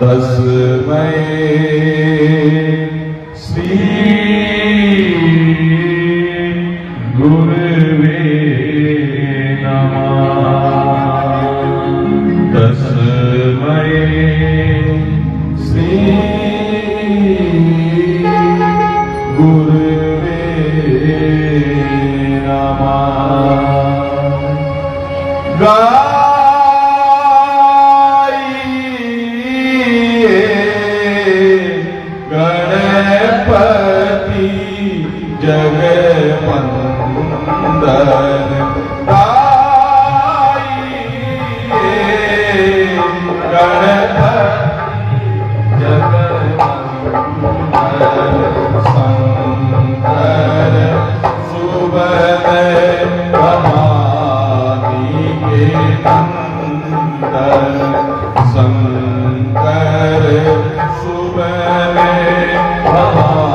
तस्मै श्री गुरुवे नमः। तस्मै श्री गुरुवे नमः। गणपति जगवंदन गाइए, गणपति जगवंदन शंकर सुबह भवानी के नंदन, शंकर सुबह भवानी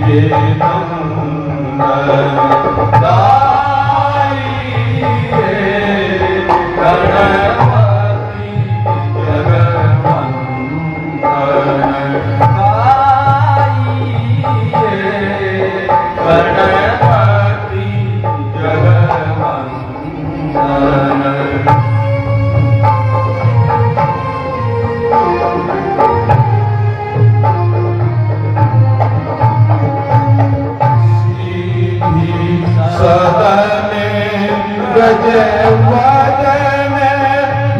के नंदन गाइए, गणपति जगवंदन गाइए, गणपति जगवंदन। सदन गजवदन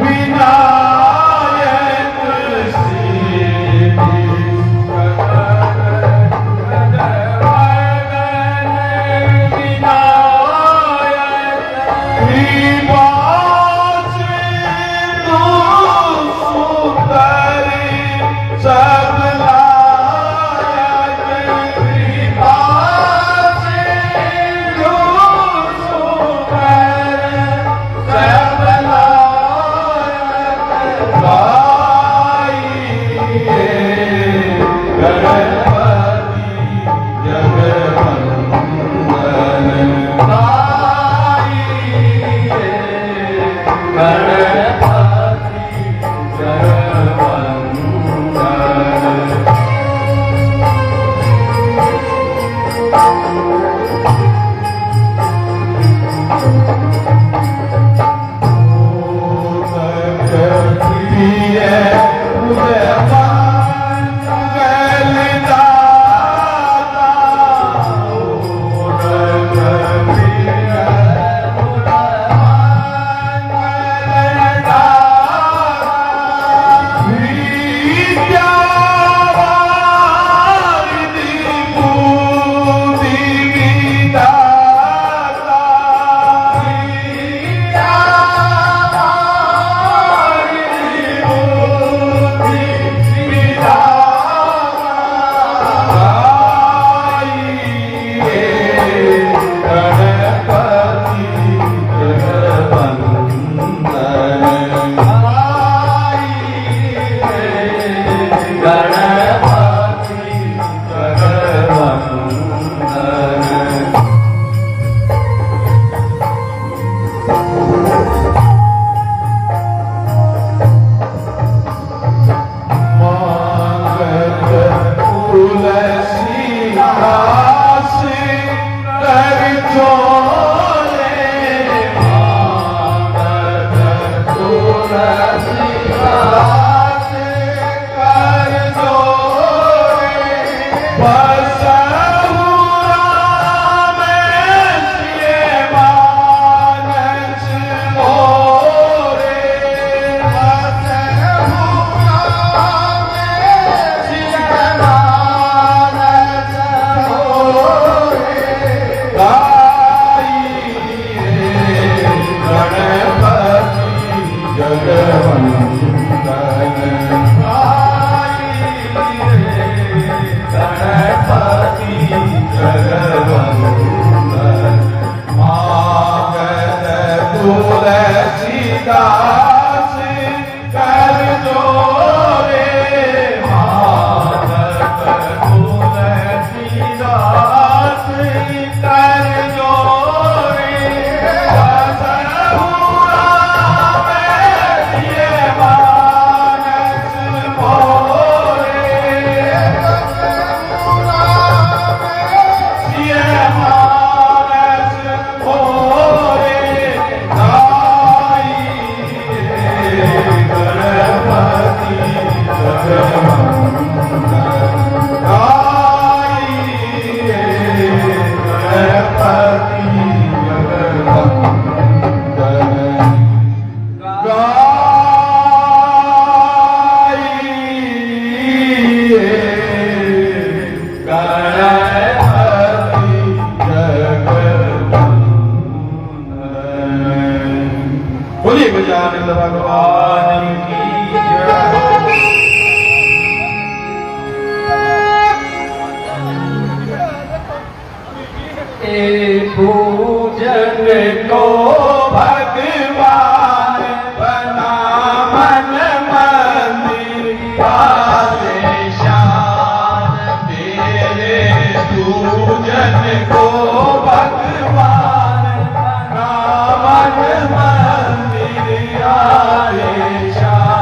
विनायक सिद्धि, सदन गजवदन विनायक विवास तू सुंदरी सब की जय। पूजन को भगवान बना मन मंदिर आलिशान तेरे पूजन को भगवान बना मन मंदिर आलिशान।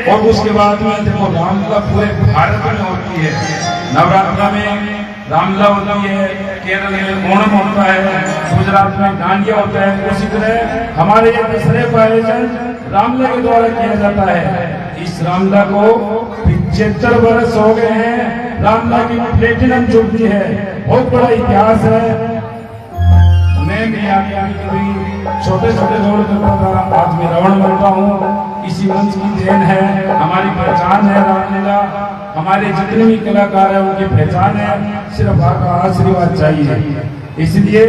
और उसके बाद में देखो रामलीला पूरे भारत में होती है। नवरात्र में रामलीला होती है, केरल में ओणम होता है, गुजरात में डांडिया होता है। उसी तरह हमारे यहाँ दशहरे का आयोजन रामलीला के द्वारा किया जाता है। इस रामलीला को 75 वर्ष हो गए हैं। रामलीला की प्लेटिनम जुबली है, बहुत बड़ा इतिहास है। मैं भी आगे कभी छोटे छोटे रोल करता था, आज मैं रावण बनता हूँ। इसी मंच की देन है, हमारी पहचान है रामलीला। हमारे जितने भी कलाकार हैं उनकी पहचान है, सिर्फ आपका आशीर्वाद चाहिए। इसलिए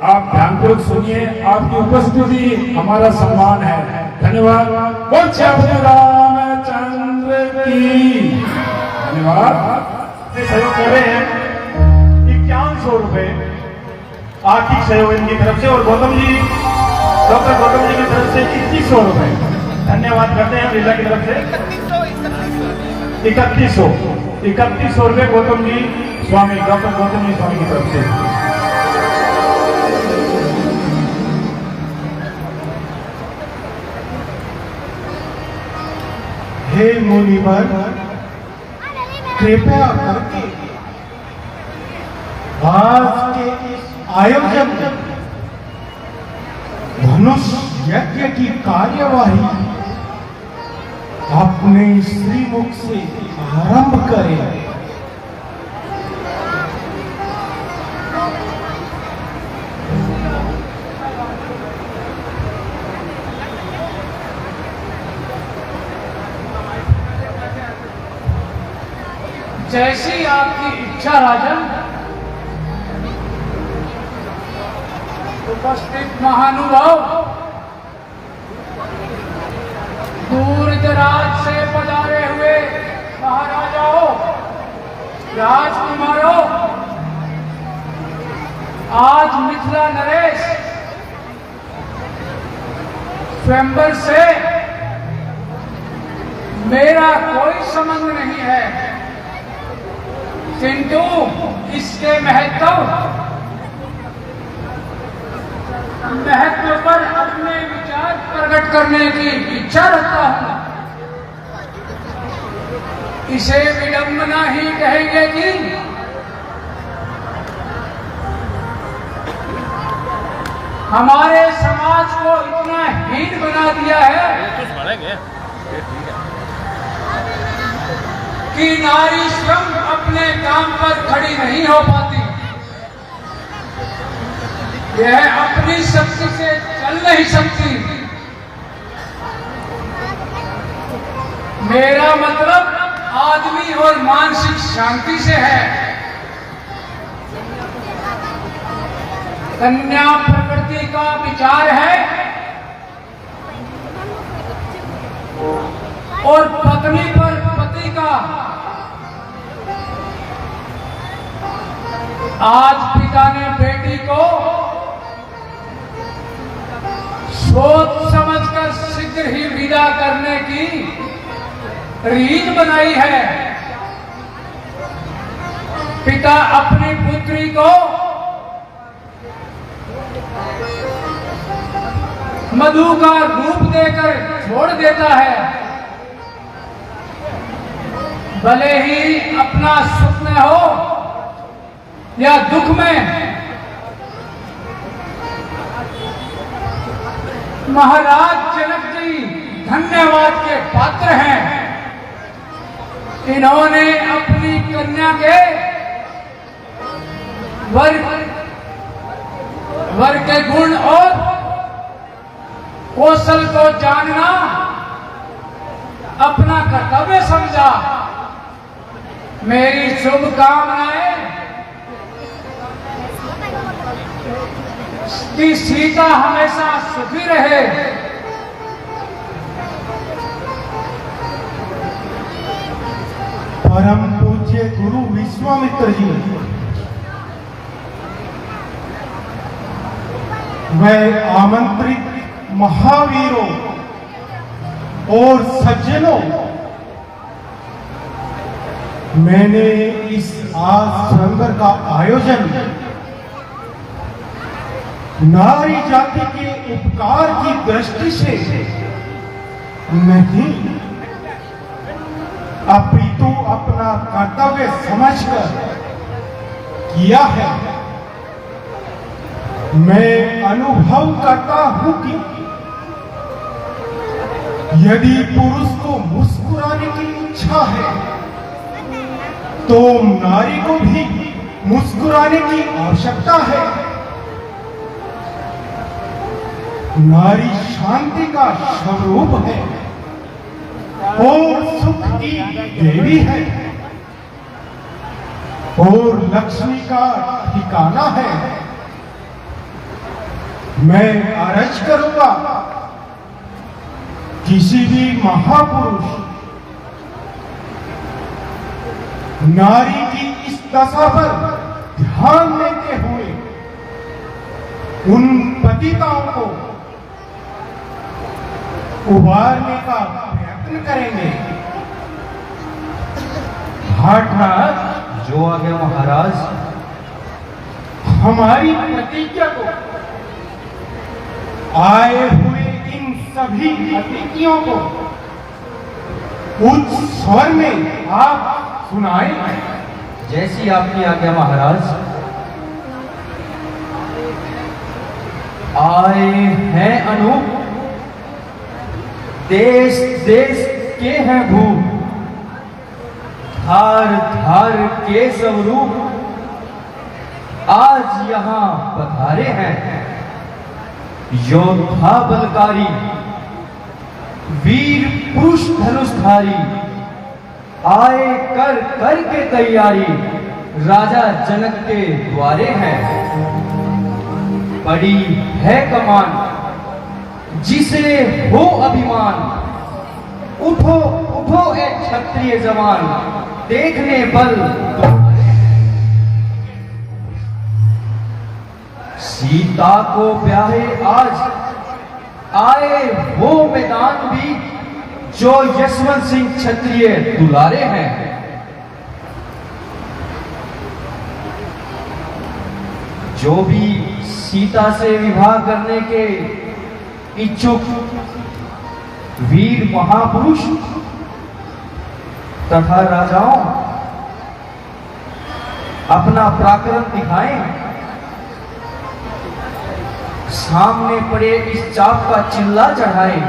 आप ध्यानपूर्वक सुनिए, आपकी उपस्थिति हमारा सम्मान है। धन्यवाद। रामचंद्र की धन्यवाद। सहयोग कर रहे हैं 5100 रुपए आर्थिक सहयोग इनकी तरफ से, और गौतम जी, डॉक्टर गौतम जी की तरफ से 2100 रुपए धन्यवाद करते हैं लीला की तरफ से। 3100 रुपए गौतम जी स्वामी, डॉक्टर गौतम जी स्वामी की तरफ से। हे मुनिवर, कृपया करके आज के इस आयोजन धनुष यज्ञ की कार्यवाही अपने श्रीमुख से आरंभ करें। जैसी आपकी इच्छा राजन। उपस्थित महानुभाव, दूर दराज से पधारे हुए महाराजाओं, राजकुमारों, आज मिथिला नरेश स्वयंवर से मेरा कोई संबंध नहीं है, किंतु इसके महत्व पर अपने विचार प्रकट करने की इच्छा रखता हूं। इसे विडंबना ही कहेंगे कि हमारे समाज को इतना हीन बना दिया है कि नारी स्वयं अपने काम पर खड़ी नहीं हो पाती, यह अपनी शक्ति से चल नहीं सकती। मेरा मतलब आदमी और मानसिक शांति से है। कन्या प्रकृति का विचार है और पत्नी पर पति का। आज पिता ने बेटी को सोच समझकर शीघ्र ही विदा करने की रीत बनाई है। पिता अपनी पुत्री को मधु का रूप देकर छोड़ देता है, भले ही अपना सुख में हो या दुख में। महाराज जनक जी धन्यवाद के पात्र हैं। इन्होंने अपनी कन्या के वर के गुण और कौशल को जानना अपना कर्तव्य समझा। मेरी शुभकामनाएं कि सीता हमेशा सुखी रहे। परम पूज्य गुरु विश्वामित्र जी वह आमंत्रित महावीरों और सज्जनों, मैंने इस आज स्वयंवर का आयोजन नारी जाति के उपकार की दृष्टि से नहीं, अपितु अपना कर्तव्य समझकर किया है। मैं अनुभव करता हूं कि यदि पुरुष को मुस्कुराने की इच्छा है तो नारी को भी मुस्कुराने की आवश्यकता है। नारी शांति का स्वरूप है और सुख की देवी है और लक्ष्मी का ठिकाना है। मैं अर्ज करूंगा, किसी भी महापुरुष नारी की इस दशा पर ध्यान देते हुए उन पतिताओं को उबारने का प्रयत्न करेंगे। भाटराज, जो आगे महाराज, हमारी प्रतिज्ञा को आए हुए इन सभी अतिथियों को उच्च स्वर में आप सुनाएं। जैसी आपकी आज्ञा महाराज। आए हैं अनूप, देश देश के हैं भूप, धार धार के स्वरूप आज यहाँ पधारे हैं। योद्धा बलकारी, वीर पुरुष धनुषधारी आए कर कर के तैयारी राजा जनक के द्वारे हैं। बड़ी है कमान जिसे हो अभिमान, उठो उठो ए क्षत्रिय जवान, देखने बल तुम्हारे हैं। सीता को ब्याहे आज आए वो मैदान भी जो यशवंत सिंह क्षत्रिय दुलारे हैं। जो भी सीता से विवाह करने के इच्छुक वीर महापुरुष तथा राजाओं अपना पराक्रम दिखाएं, सामने पड़े इस चाप का चिल्ला चढ़ाए।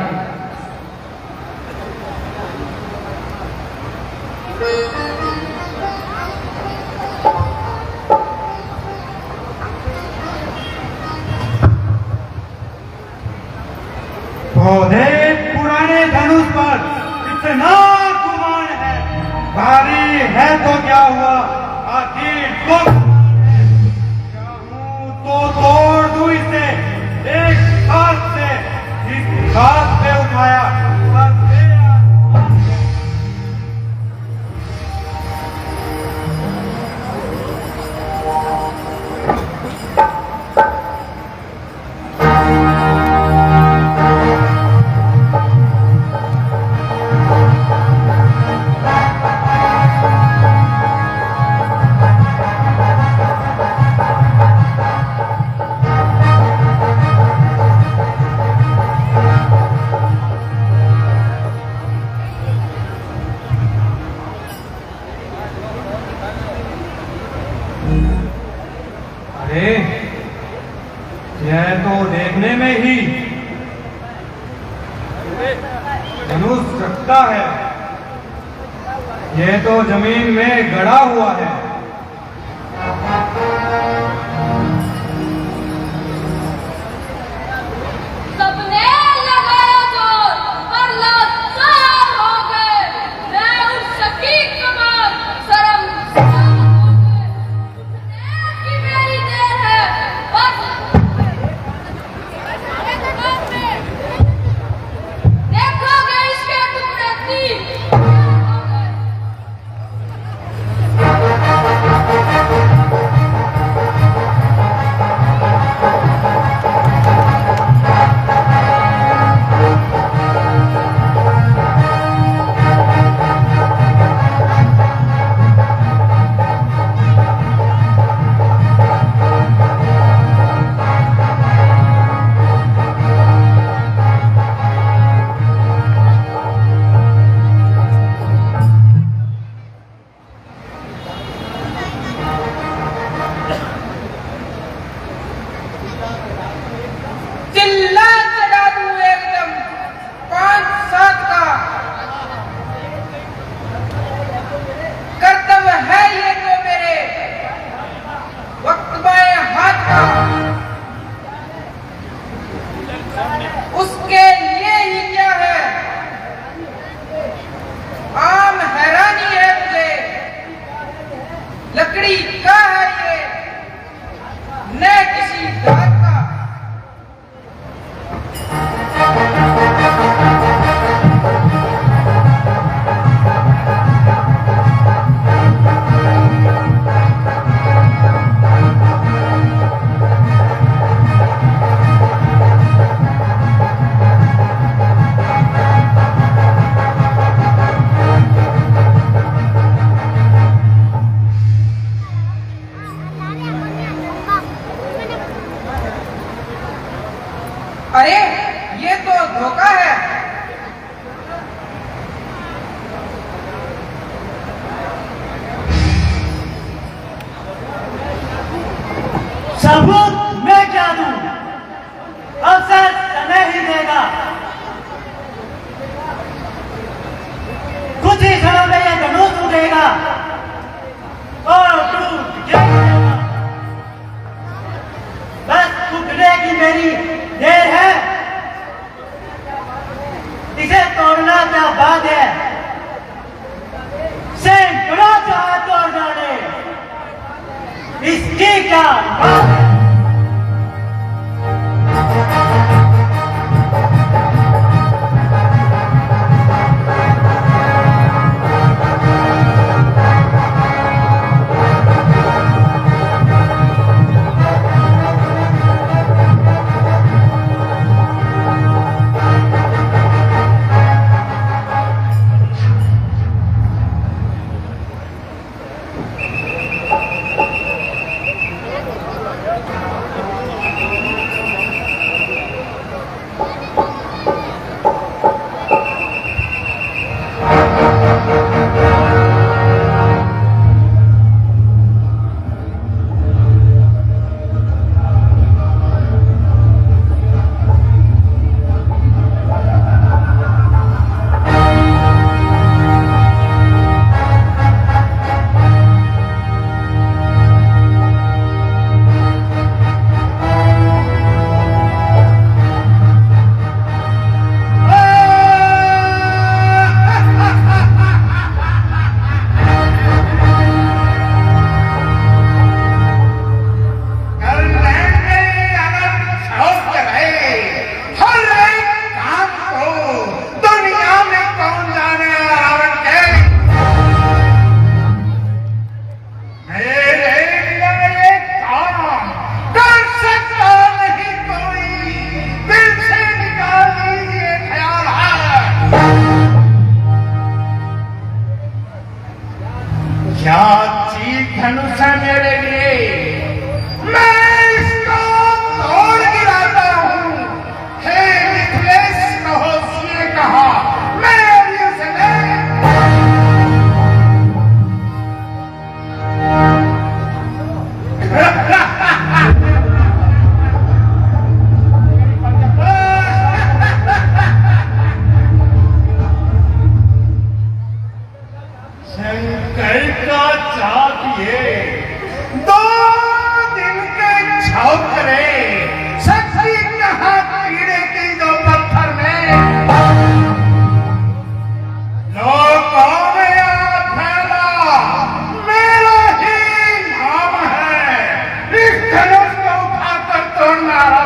पुराने धनुष पर इतना गुमान है, भारी है तो क्या हुआ, आखिर तो चाहूं तो तोड़ दूं इसे, एक हाथ से इस हाथ पे उठाया बस तेरा। अरे यह तो देखने में ही धनुष रखता है, यह तो जमीन में गड़ा हुआ है। सबने लगाया जोर पर लाचार हो गए, मैं उस शकीक कमाल शर्मसार हो गए। उठने की मेरी देर है, बस देखोगे इसके टुकड़े तीन हो गए। ये क्या बात है? धनुष है मेरे लिए, मैं इसको तोड़ गिराता हूँ। हे मिथिलेश कहो उसने कहा, मैं अभी उसे शंकर का चाहिए 2 दिन के छौकरे, शक्ति कहाँ कीड़े की 2 पत्थर में। लोगों में याद फैला, मेरा ही नाम है। इस धनुष को उठाकर तोड़ना रहा।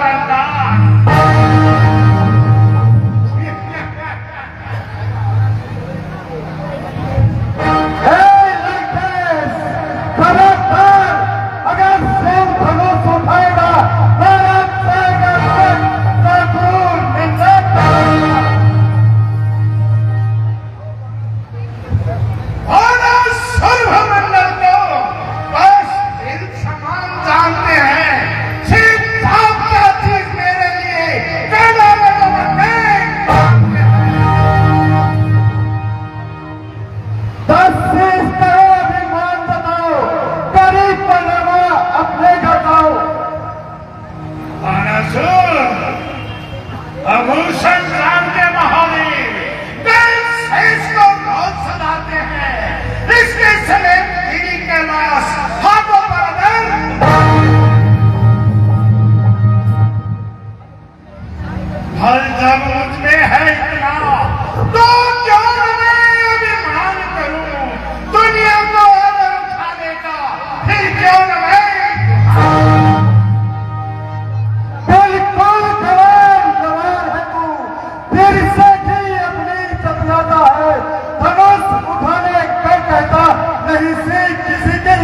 आभूषण राम के महावीर इसको बहुत सदाते हैं। इसके समेत गिरी कैलाश हाथों पर अदर फल जब मुझ में है इतना, तो क्यों न मैं अभिमान करूं दुनिया को अदर उठाने का। फिर क्यों न मैं धनुष उठाने का कहता नहीं से किसी के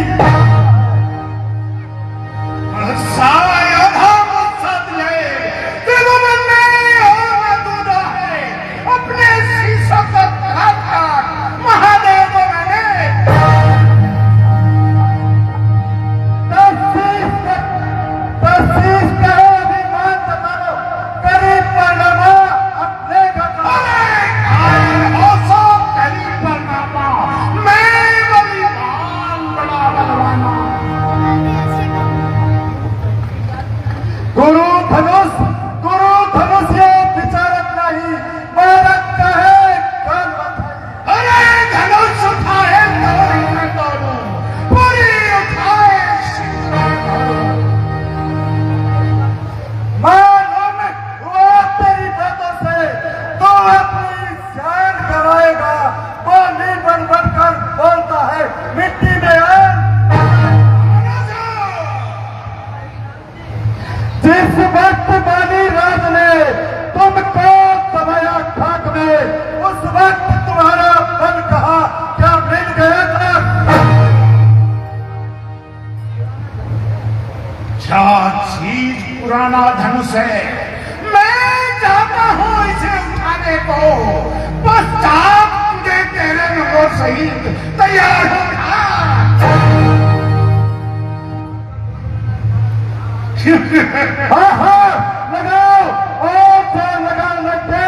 पुराना धनुष है। मैं चाहता हूँ इसे उठाने को। बस चाप तुझे तेरे नंबर सहित तैयार होना। हाँ हाँ लगाओ और लगा लगते।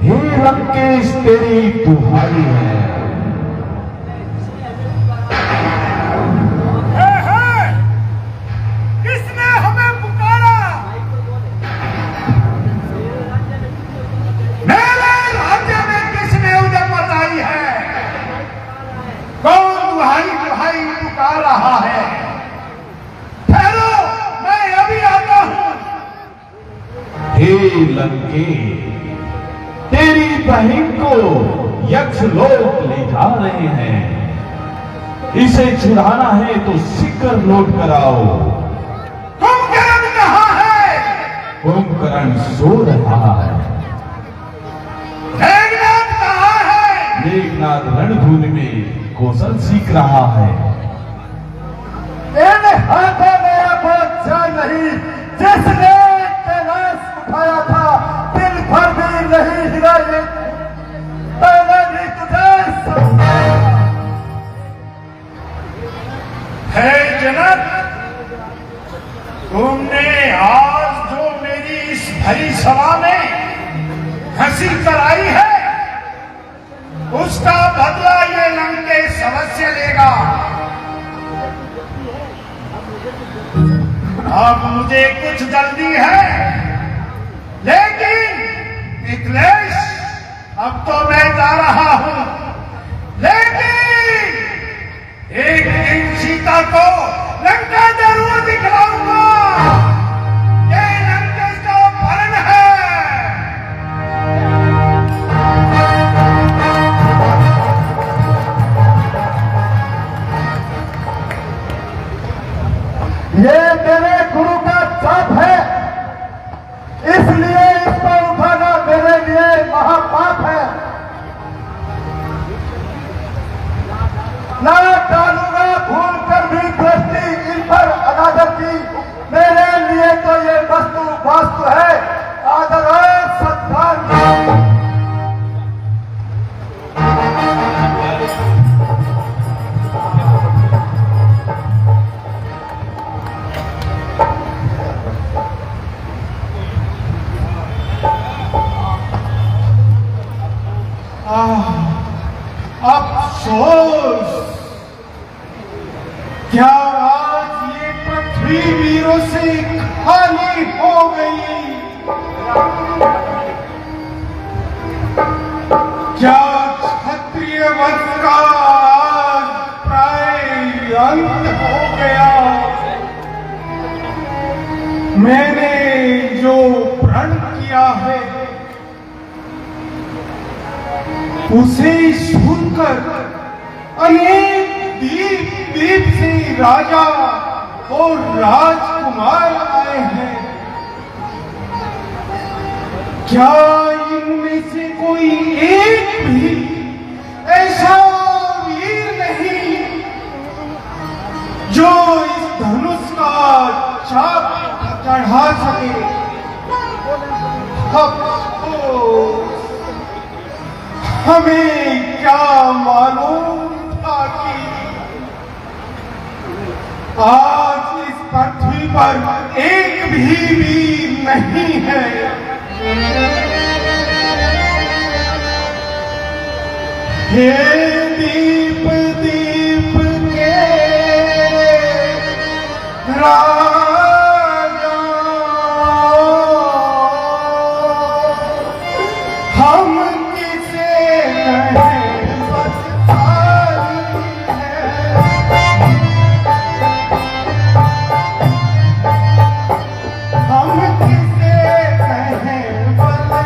हे लंकेश तेरी दुहाई है। किसने हमें पुकारा? मेरे राज्य में किसने उधर मचाई है? कौन दुहाई दुहाई पुकार रहा है? ठहरो, मैं अभी आता हूँ। हे लंकेश तेरी बहन को यक्ष लोक ले जा रहे हैं। इसे छुड़ाना है तो शीघ्र लौट कर आओ। कुंभकर्ण कहाँ है? कुंभकर्ण सो रहा है। मेघनाद कहाँ है? मेघनाद रणभूमि में कौशल सीख रहा है। इन हाथों में बोझ नहीं जिसने कैलाश उठाया था, दिल भर भी नहीं हिलाए। मैंने भी तुझे है जनक, तुमने आज जो मेरी इस भरी सभा में हंसी कराई है, उसका बदला ये लंकेश अवश्य लेगा। अब मुझे कुछ जल्दी है, लेकिन मिथिलेश अब तो मैं जा रहा हूं। लेकिन एक दिन सीता को लंका जरूर दिखलाऊंगा। ये लंकेश का वर्ण है। ये तेरे गुरु का चाप है, इसलिए इसको उठाना मेरे लिए महापाप है। ना डालूंगा भूल कर भी दृष्टि इन पर अनादर की। मेरे लिए तो ये वस्तु वास्तु है, आदर और सत्कार। अफसोस, क्या आज ये पृथ्वी वीरों से खाली हो गई? क्या क्षत्रिय वंश का आज प्राय अंत हो गया? मैंने जो प्रण किया है उसे सुनकर अनेक दीप दीप से राजा और राजकुमार आए हैं। क्या इनमें से कोई एक भी ऐसा वीर नहीं जो इस धनुष का चाप चढ़ा सके? अफसोस, हमें क्या मालूम था कि आज इस पृथ्वी पर एक भी वीर नहीं है। हे दीप दीप के राजा, हम किसे कहें बदसारी है। हम किसे कहें बदसारी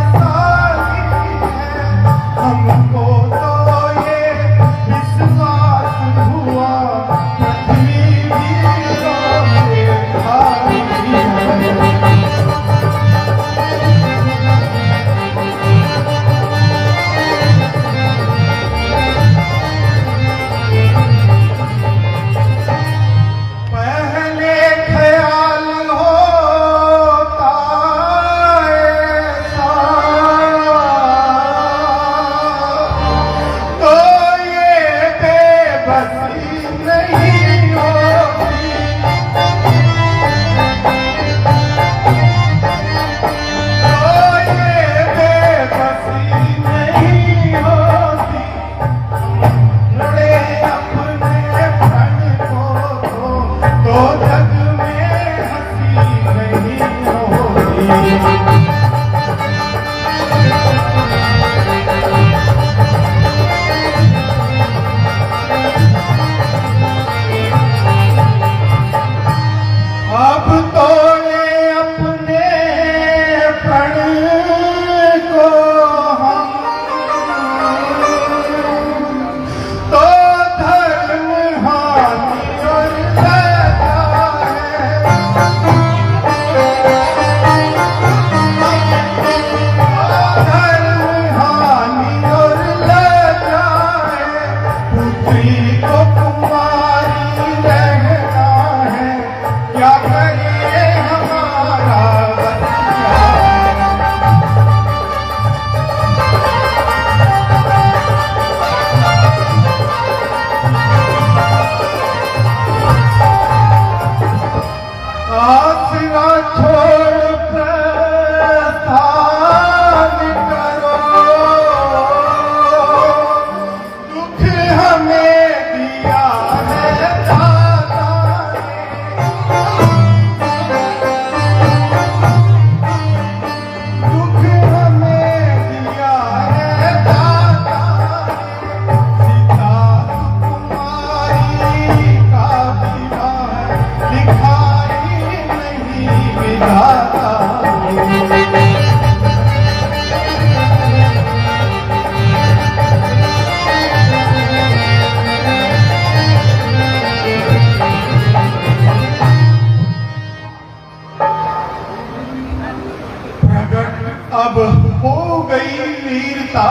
अब हो गई वीरता,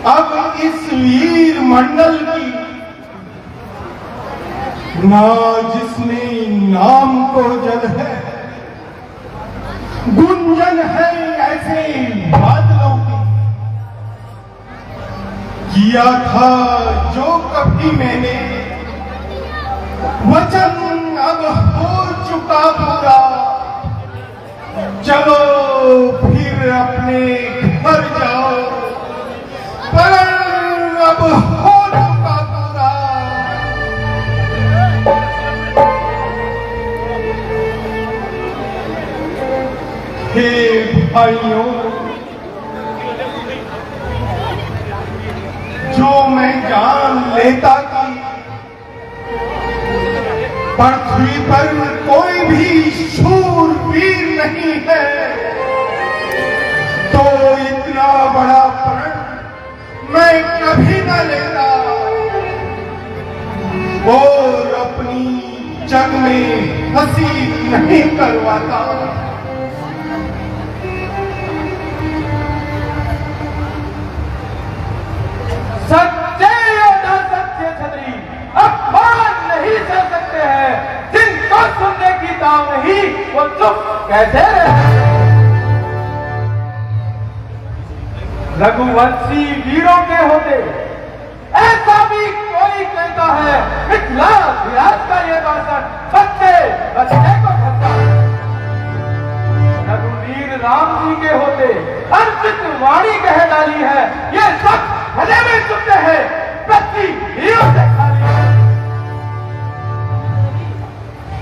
अब इस वीर मंडल की ना जिसमें नाम को जल है, गुंजन है ऐसे बादलों की। किया था जो कभी मैंने वचन, अब हो चुका पूरा। चलो फिर अपने घर जाओ, पर अब हो चुका पूरा। हे भाइयों, जो मैं जान लेता कि पृथ्वी पर कोई भी शूरवीर नहीं है, तो इतना बड़ा प्रण मैं कभी न लेता और अपनी जग में हंसी नहीं करवाता। सच्चे योद्धा, सच्चे छतरी अपमान नहीं सह सकते हैं। जिनको सुनने की ताव नहीं, वो चुप कैसे रहे। रघुवंशी वीरों के होते ऐसा भी कोई कहता है। मिथिला विराज का ये भाषण बच्चे बच्चे को कहता है। रघुवीर राम जी के होते अर्पित वाणी कह डाली है। ये सब भले में चुपते हैं, पृथ्वी हीरों से खाली है।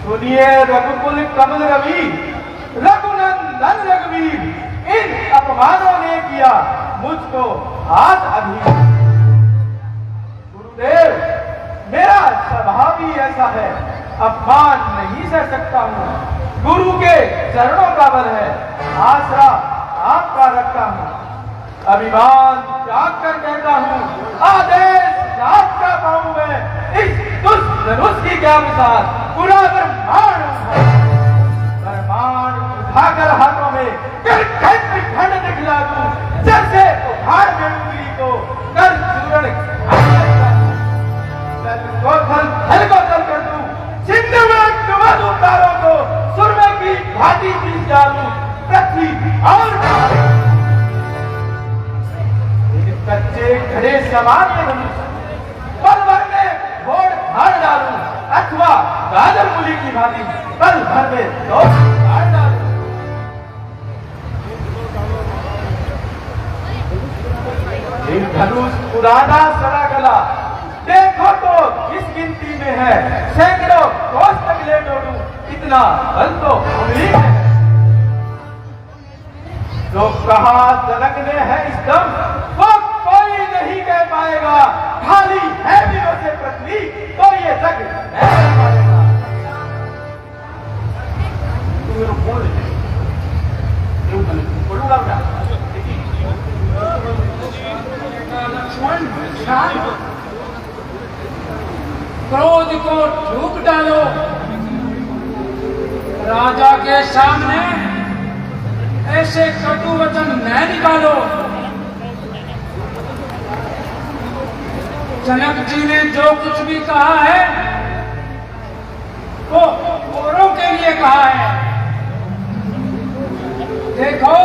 सुनिए रघुकुल कमल रवि, रघुनंदन रघुवीर, इन अपमानों ने किया मुझको आज अभी। गुरुदेव, मेरा स्वभाव ही ऐसा है, अपमान नहीं सह सकता हूँ। गुरु के चरणों का बल है, आसरा आपका रखता हूँ। अभिमान त्याग कर कहता हूँ, आदेश आपका पाऊं मैं। इस दुष्ट धनुष की क्या मिसाल, पूरा ब्रह्मांड उठाकर हाथों में खंड दिखला दूं। जैसे उखाड़ बेड़ूंगी को कर चूरण हल को जल कर दूं। सिंधु में डुबा दूं तारों को, सुरमे की भांति पीस डालूं पृथ्वी और कच्चे खड़े समान ये धनुष पल भर में फोड़ फाड़ डालूं, अथवा गाजर मूली की भांति पल भर में तोड़ फाड़ डालूं। ये धनुष पुराना सड़ा गला देखो तो किस गिनती में है। सैकड़ों कोस तक ले दौड़ूं, इतना बल तो उंगली में है। जो कहा जनक ने है इस दम, वो कोई नहीं कह पाएगा। खाली है वीरों से पृथ्वी, तो ये जग नहीं रह पाएगा। क्रोध को ठूक डालो, राजा के सामने ऐसे कटु वचन न निकालो। जनक जी ने जो कुछ भी कहा है वो औरों के लिए कहा है। देखो,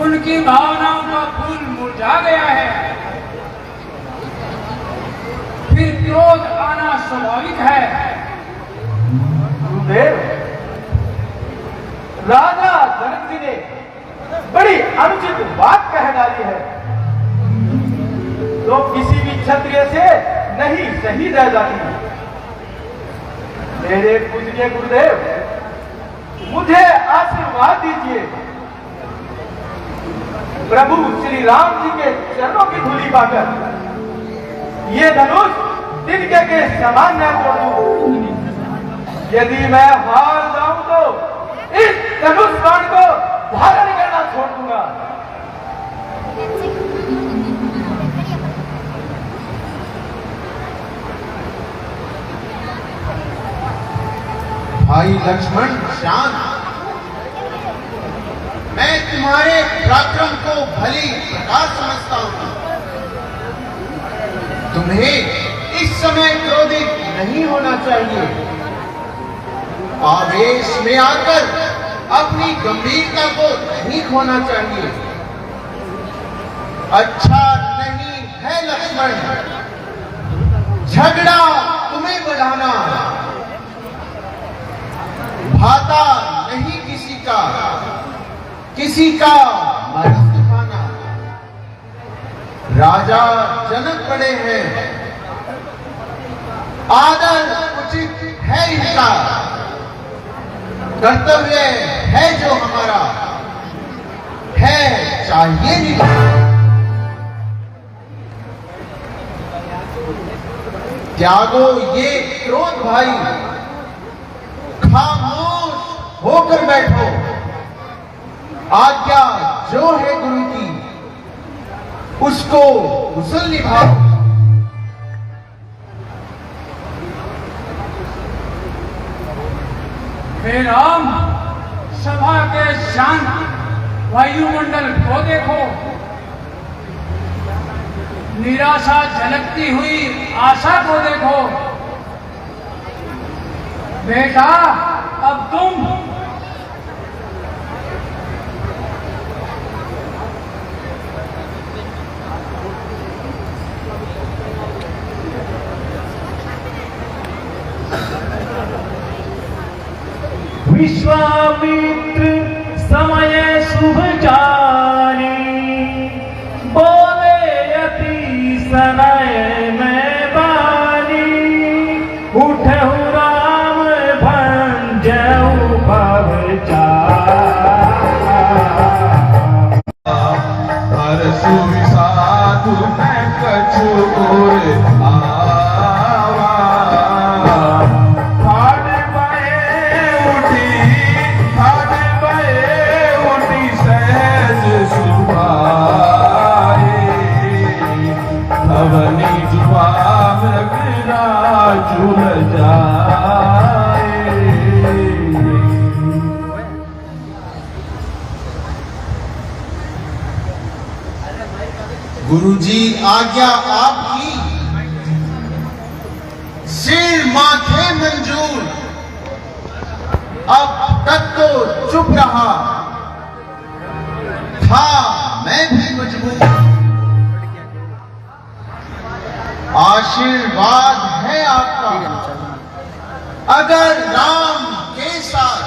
उनकी भावनाओं का फूल मुरझा गया है, फिर क्रोध आना स्वाभाविक है। गुरुदेव, राजा जनक जी ने बड़ी अनुचित बात कह डाली है, जो किसी भी क्षत्रिय से नहीं सही रह जाती। मेरे पूज्य गुरुदेव, मुझे आशीर्वाद दीजिए। प्रभु श्री राम जी के चरणों की धूली पाकर ये धनुष तिनके के समान न तोड़ दूं। यदि मैं हार जाऊं तो इस धनुष बाण को धारण करना छोड़ दूंगा। भाई लक्ष्मण शांत, मैं तुम्हारे पराक्रम को भली प्रकार समझता हूं। तुम्हें इस समय क्रोधित नहीं होना चाहिए। आवेश में आकर अपनी गंभीरता को नहीं खोना चाहिए। अच्छा नहीं है लक्ष्मण झगड़ा तुम्हें बढ़ाना। भाता नहीं किसी का मर्द दिखाना। राजा जनक पड़े हैं, आदर उचित है इनका। कर्तव्य है जो हमारा है चाहिए नहीं। त्यागो ये क्रोध भाई, खामोश होकर बैठो। आज्ञा जो है गुरु की उसको कुशल निभाओ। हे राम, सभा के शांत वायुमंडल को देखो। निराशा झलकती हुई आशा को देखो। बेटा, अब तुम विश्वामित्र समय शुभ जानी, बोले अति सनय में बानी। उठहु राम भंजऊ भव हर सुविसाधु मैं कछु और आवा। ठाड़ बहे उठी सहज सुभाए। भवनी जुबा मृगरा झूल जाए। गुरुजी आज्ञा आपकी, सिर माथे मंजूर। अब तक तो चुप रहा था मैं भी मजबूर। आशीर्वाद है आपका अगर राम के साथ।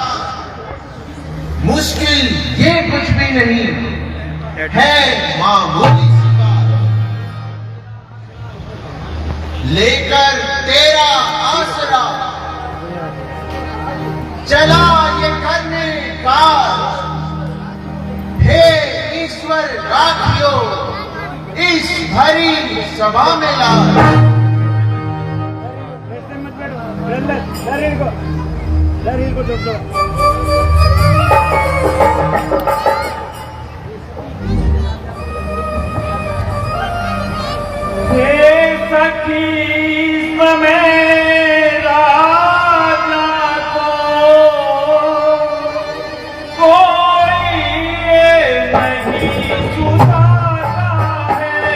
मुश्किल ये कुछ भी नहीं है, मामूली सी बात। लेकर तेरा आसरा चला ये करने काज। हे ईश्वर राखियो इस भरी सभा में लाज। सखी मेरा कोई नहीं सुनाता है।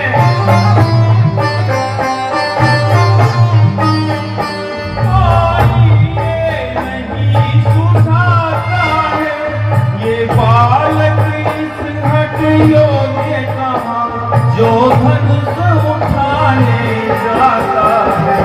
कोई नहीं सुनाता है। ये बालक इस हटियों ने कहा जो धनुष उठाने जाता है।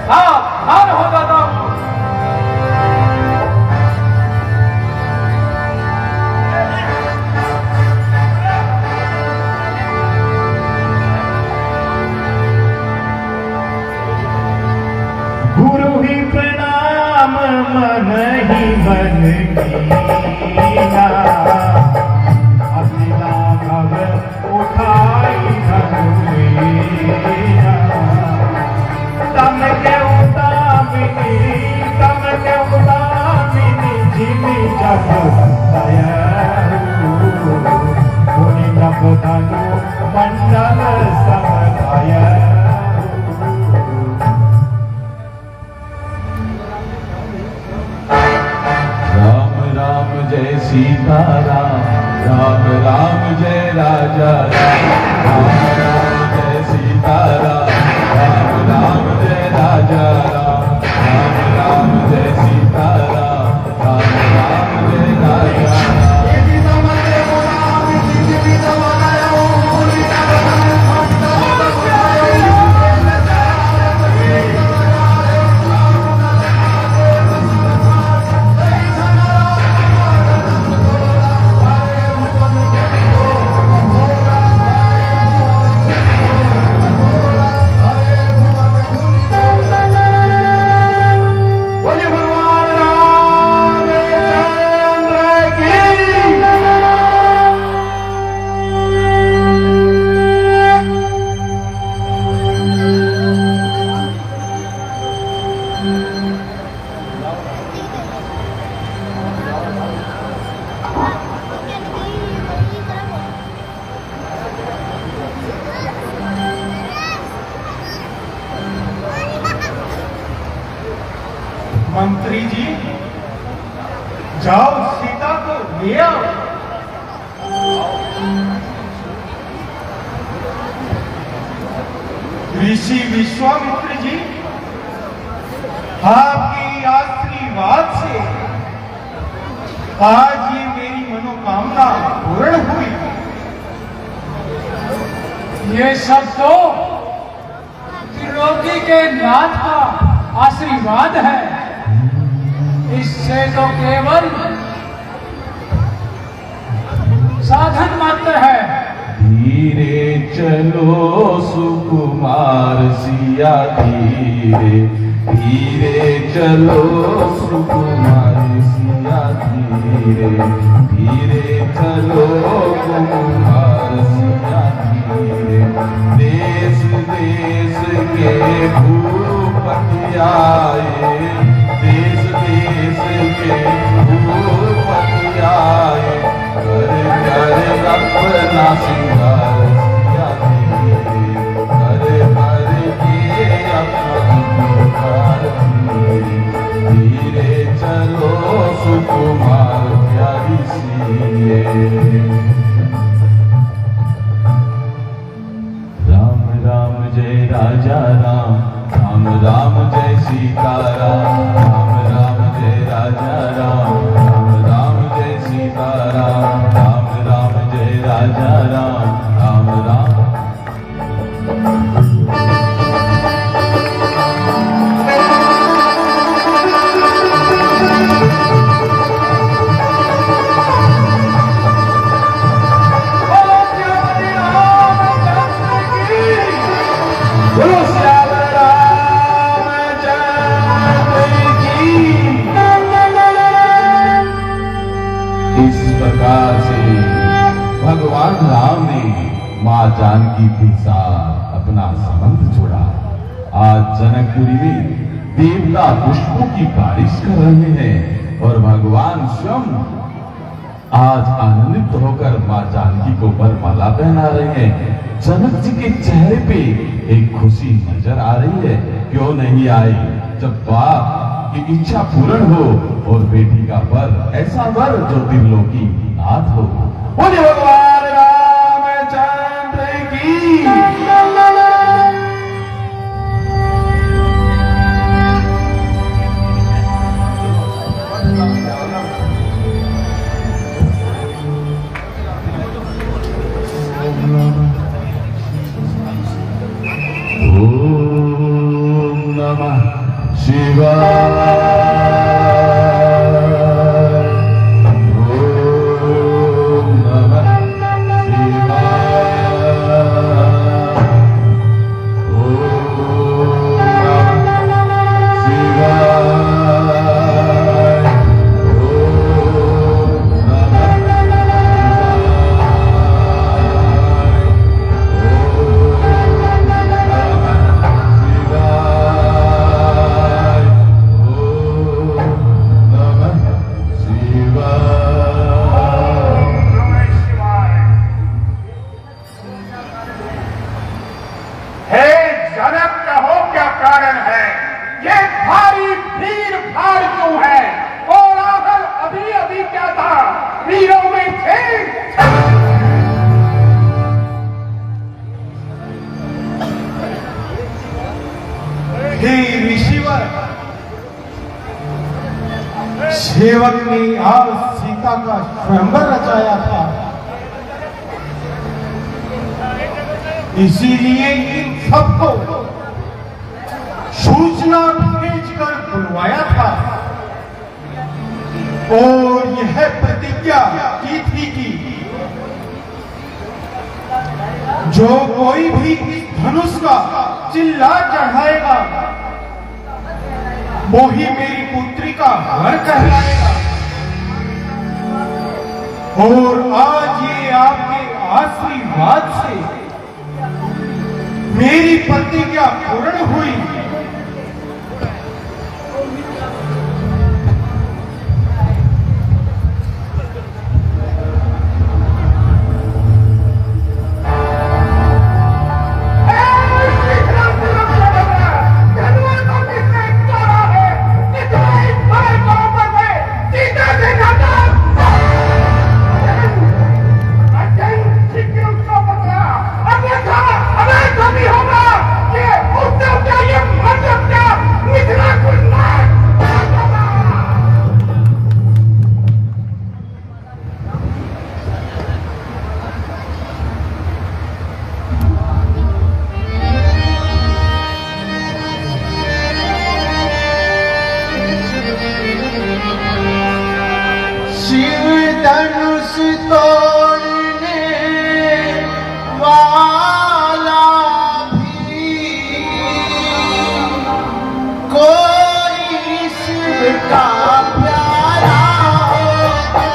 सावधान हो जाता हूँ। गुरु ही प्रणाम मन ही मन कीना, अपना भव उठाई धनुया, तम के उतामिनी जिमी जब दयालु, मुनि नभ धनु मंडल समझाया। जय सीताराम, राम राम जय राजा राम, राम राम जय सीताराम, राम राम जय राजा राम, राम राम जय सीताराम, राम राम जय राजा राम। मंत्री जी, जाओ सीता को ले आओ। ऋषि विश्वामित्र जी, आपके आशीर्वाद से आज ये मेरी मनोकामना पूर्ण हुई। ये सब तो त्रिलोकी के नाथ का आशीर्वाद है, इससे तो केवल साधन मात्र है। धीरे चलो सुकुमार सिया, धीरे धीरे चलो सुकुमार सिया, धीरे धीरे चलो कुमार सिया, धीरे। देश देश के भूपति आए, देश देश के भूपति आए, कर कर अपना सिंगार सिया, धीरे कर कर के अपना सिंगार, धीरे धीरे चलो सुकुमार प्यारी सिए। राम राम जय राजा राम, राम राम जय सीताराम, राम राम जय राजा राम, राम राम जय सीताराम, राम राम जय राजा राम, राम राम। बोलो श्याम रामचंद्र की। इस प्रकार से भगवान राम ने मां जानकी के साथ अपना संबंध जोड़ा। आज जनकपुरी में देवता पुष्पों की बारिश कर रहे हैं और भगवान स्वयं आज आनंदित होकर मां जानकी को वरमाला पहना रहे हैं। जनक जी के चेहरे पे एक खुशी नजर आ रही है। क्यों नहीं आई? जब बाप की इच्छा पूर्ण हो और बेटी का वर ऐसा वर जो त्रिलोकी नाथ हो। बोले भगवान रामचंद्र की। ओम नमः सेवक ने आज सीता का स्वयंवर रचाया था, इसीलिए इन सबको सूचना भेजकर बुलवाया था और यह प्रतिज्ञा की थी कि जो कोई भी इस धनुष का चिल्ला चढ़ाएगा वो ही मेरी पुत्री का वर कहलाएगा। और आज ये आपके आशीर्वाद से मेरी प्रतिज्ञा पूर्ण हुई। धनुष तोड़ने वाला भी कोई शिव का प्यारा होगा,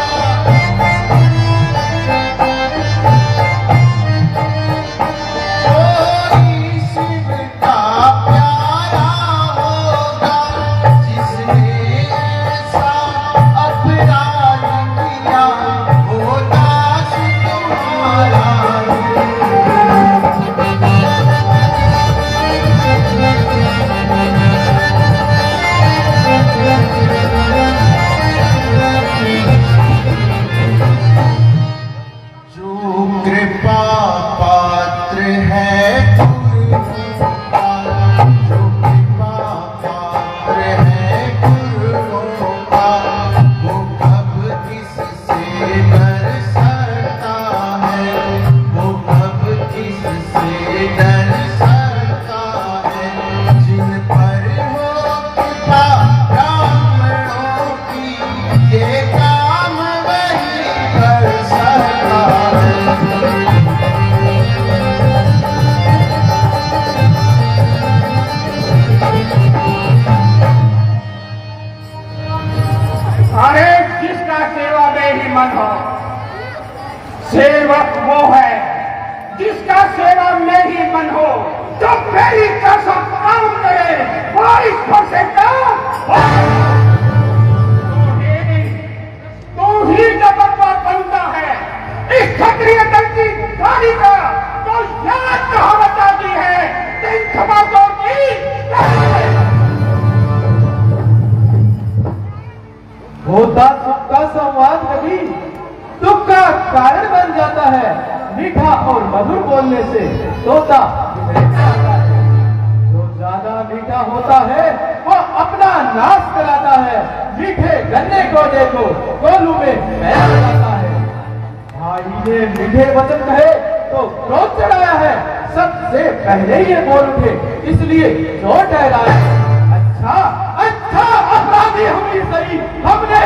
कोई शिव का प्यारा होगा, जिसने ऐसा अपराध किया वो दास तुम्हारा। जो कृपा पात्र है गुरुओं का, जो कृपा पात्र है गुरुओं का, वो कब किससे डर सकता है, वो कब किससे डर सकता है, जिन पर हो कृपा ब्राह्मणों की, ये काम वही कर सकता है। अरे जिसका सेवा में ही मन हो, सेवक वो है जिसका सेवा में ही मन हो, जो मेरी कसम काम करे वो ईश्वर से काम। तू ही नबकवा बनता है इस क्षत्रिय दल की गाड़ी का, तो याद कहावत आती है तीन समाजों की। होता सुख का संवाद कभी दुख का कारण बन जाता है। मीठा और मधुर बोलने से तोता बिगड़ता है। जो ज्यादा मीठा होता है वो अपना नाश कराता है। मीठे गन्ने को देखो गोलू में मैल लगाता है। भाई ने मीठे वचन कहे तो क्रोध चढ़ाया है। सबसे पहले ये बोल उठे इसलिए चोट ठहराया। अच्छा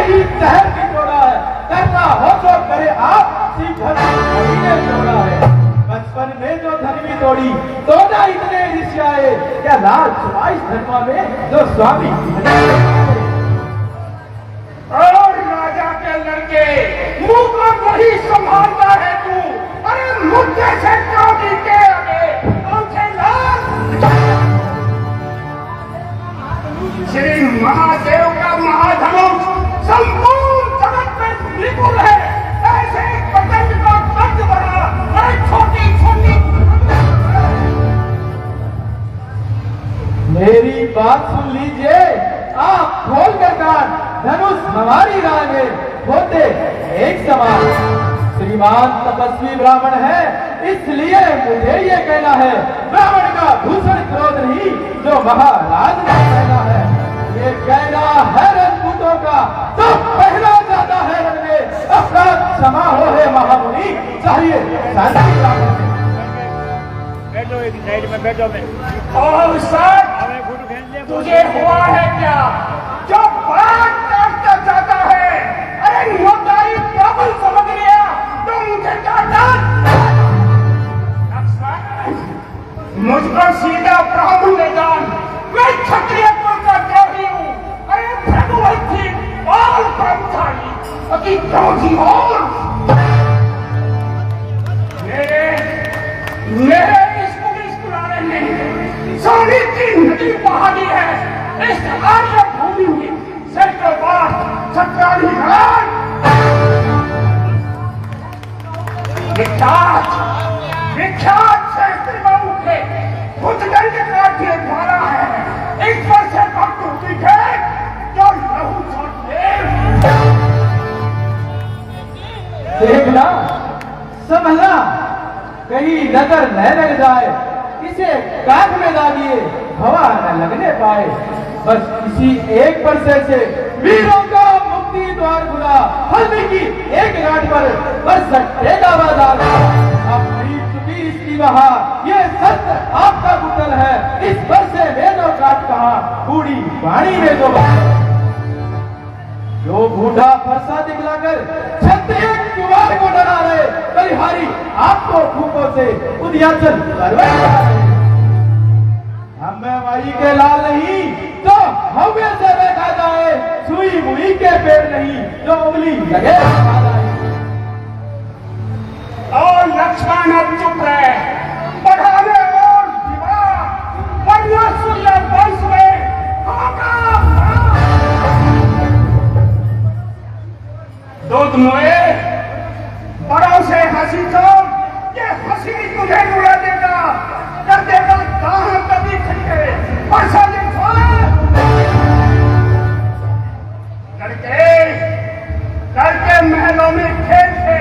ही शहर की जोड़ा है, करना हो तो करे आप, सीधर ने जोड़ा है। बचपन में जो धर्मी तोड़ी, तो ना इतने ऋषि आए, क्या लाल चुराइश धर्मा में जो स्वामी और राजा के लड़के मुंह को वही संभालता है तू। अरे मुझे से चौकी के आगे उनसे लाल श्री महादेव का महाधनुष संपूर्ण जगत में विपुल है। ऐसे पतंग का कद बना, अरे छोटी छोटी। मेरी बात सुन लीजिए, आप खोल कर कान, धनुष हमारी राह में होते एक समान। श्रीमान तपस्वी ब्राह्मण है, इसलिए मुझे ये कहना है, ब्राह्मण का भूषण क्रोध नहीं, जो महाराज ने कहना है। ये कहना है रजपूतों का, तो पहला जाता है रण में, अपराध क्षमा हो है महामुनि, चाहिए शांति ब्राह्मण में। बैठो एक साइड में बैठो में। और सर तुझे हुआ है क्या जो बात काटता जाता है? अरे नौकरी प्रबल समझ लिया तो मुझे काटा। मुझको सीधा ब्राह्मण ने जान, मैं क्षत्रिय कुल का द्रोही हूँ। अरे भगवती और ब्रह्मचारी अति क्रोधी और मेरे सोने की नदी बहानी है इस आर्य भूमि में। सैकड़ों बार सत्राली घाट विख्यात विख्यात शास्त्री बाबू के भुजदंड काटने वाला है। इस पर से भक्त दिखे जो लहू छोड़े। देखना संभला, कहीं नजर न लग जाए, इसे कान में डालिए, हवा न लगने पाए। बस इसी एक परसे से वीरों का मुक्ति द्वार खुला, हल्दी की एक घाट पर बरसटे का बाजार। अब नहीं चुकी इसकी बहार, ये सत्य आपका कुतल है, इस बरसे में जो काट कहा, बूढ़ी वाणी में जो बूढ़ा फरसा दिखलाकर क्षत्रिय कुमार को डरा रहे, बलिहारी आपको फूकों से उद्याचल हमें वही के लाल नहीं तो हवे से देखा जाए, सुई मुई के पेड़ नहीं जो उंगली लगे। और लक्ष्मण अब चुप रहे, बढ़ाने और विवाह बढ़िया सूर्य वंश में दूध मोए बड़ों से हंसी छोड़, ये हंसी तुझे उड़ा देगा, कर देगा कहाँ कभी खड़े परसा लड़के महलों में खेलते।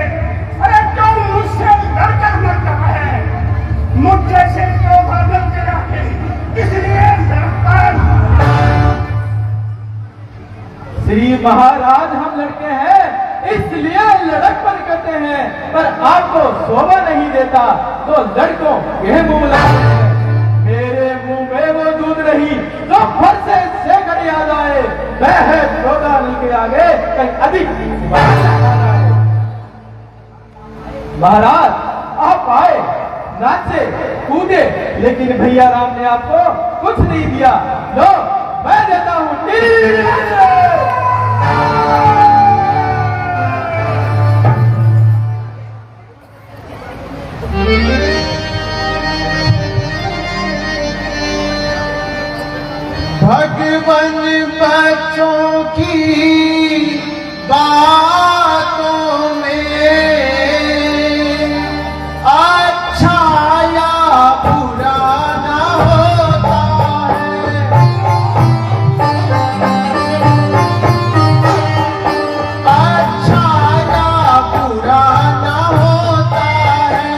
अरे क्यों मुझसे लड़कर मरता है? मुझ जैसे क्यों भागल के रखे, इसलिए श्री महाराज हम लड़के हैं, इसलिए लड़कपन करते हैं, पर आपको शोभा नहीं देता तो लड़कों के मुंह लगाते हैं। मेरे मुंह में वो दूध नहीं जो फर से खड़ी आ जाए, वह है चौदह नल के आगे कहीं अधिक महाराज आप आए, नाचे कूदे, लेकिन भैया राम ने आपको कुछ नहीं दिया। लो मैं देता हूँ। भगवान बच्चों की बातों में अच्छा या बुरा न होता है। अच्छा या बुरा न होता है,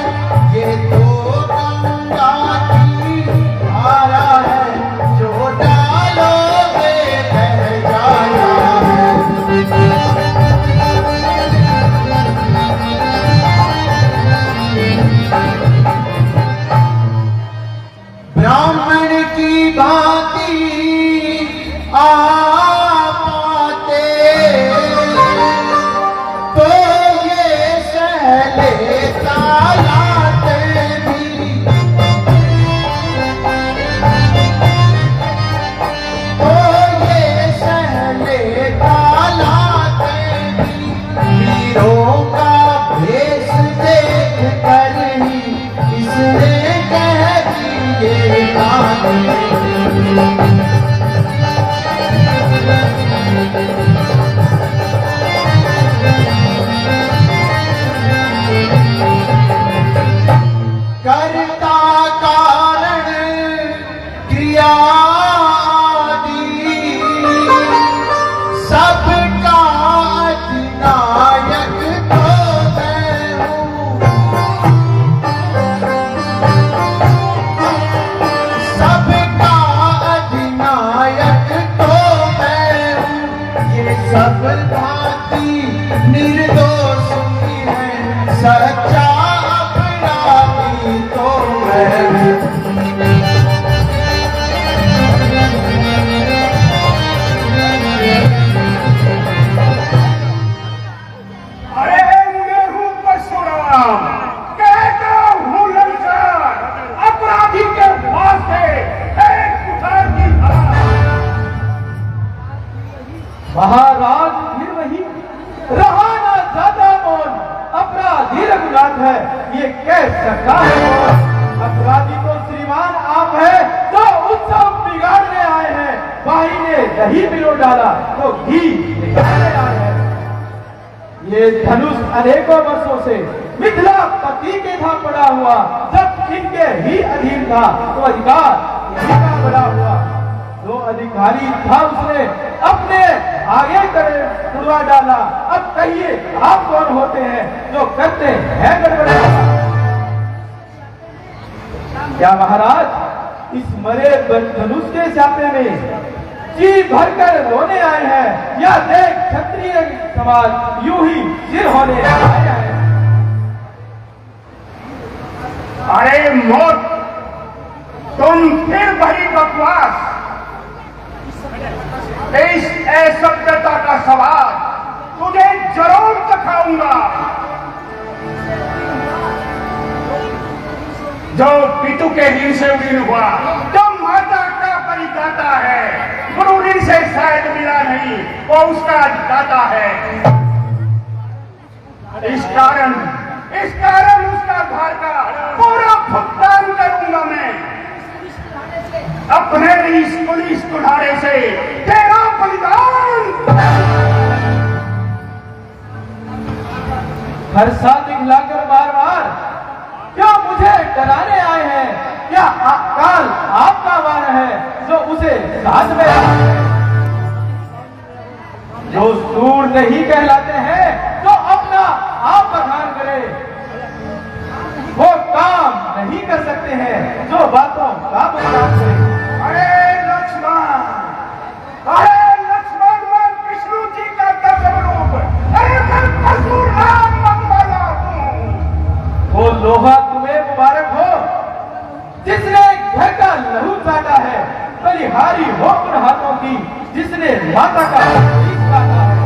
ये तो गंगा की धारा है, जो डालोगे बह जाना है। करता कारण क्रिया सबका अधिनायक तो मैं हूँ, सबका अधिनायक तो मैं हूँ। ये सब भांति निर्दोष ही है, सच्चा अपराधी तो मैं हूँ। अरे मैं हूँ परशुराम, कहता हूँ ललकार, अपराधी के वास्ते एक कुठार की धार। महाराज फिर वही रहा ना ज्यादा मौन, अपराधी रघुनाथ है, ये कह सकता है कौन? अपराधी तो श्रीमान आप है जो उत्सव बिगाड़ने आए हैं। भाई ने दही पिलो डाला तो घी निकालने आए हैं। ये धनुष अनेकों वर्षों से मिथिला पति के था पड़ा हुआ, जब इनके ही अधीन था तो अधिकार यही का बड़ा हुआ। जो अधिकारी था उसने अपने आगे करे छुड़वा डाला। अब कहिए आप कौन होते हैं जो करते हैं गड़बड़ाना? क्या महाराज इस मरे धनुष के छापे में जी भरकर रोने आए हैं, या देख क्षत्रिय समाज यूं ही सिर होने आए हैं? अरे मौत, तुम फिर वही बकवास, इस असभ्यता का सवाल तुझे जरूर चखाऊंगा। जो पितु के ऋण से उड़ीन हुआ, जो माता का परिदाता है, गुरु ऋण से शायद मिला नहीं, वो उसका दाता है। इस कारण उसका घर का पूरा भुगतान करूंगा मैं। अपने इस पुलिस कुल्हाड़े से तेरा बलिदान। हर साल दिखलाकर बार बार क्यों मुझे डराने आए हैं? क्या काल आपका वार है जो उसे साथ में आए हैं? जो सूर नहीं कहलाते हैं, जो अपना आप बखान करे, वो काम नहीं कर सकते हैं जो बातों का बखान करे। अरे लक्ष्मण, मैं विष्णु जी का दर्शन रूप, अरे मैं परशुराम वाला हूँ। वो लोहा तुम्हें मुबारक हो जिसने घर का लहू चाटा है, बलिहारी हो उन हाथों की जिसने माता का शीश काटा है।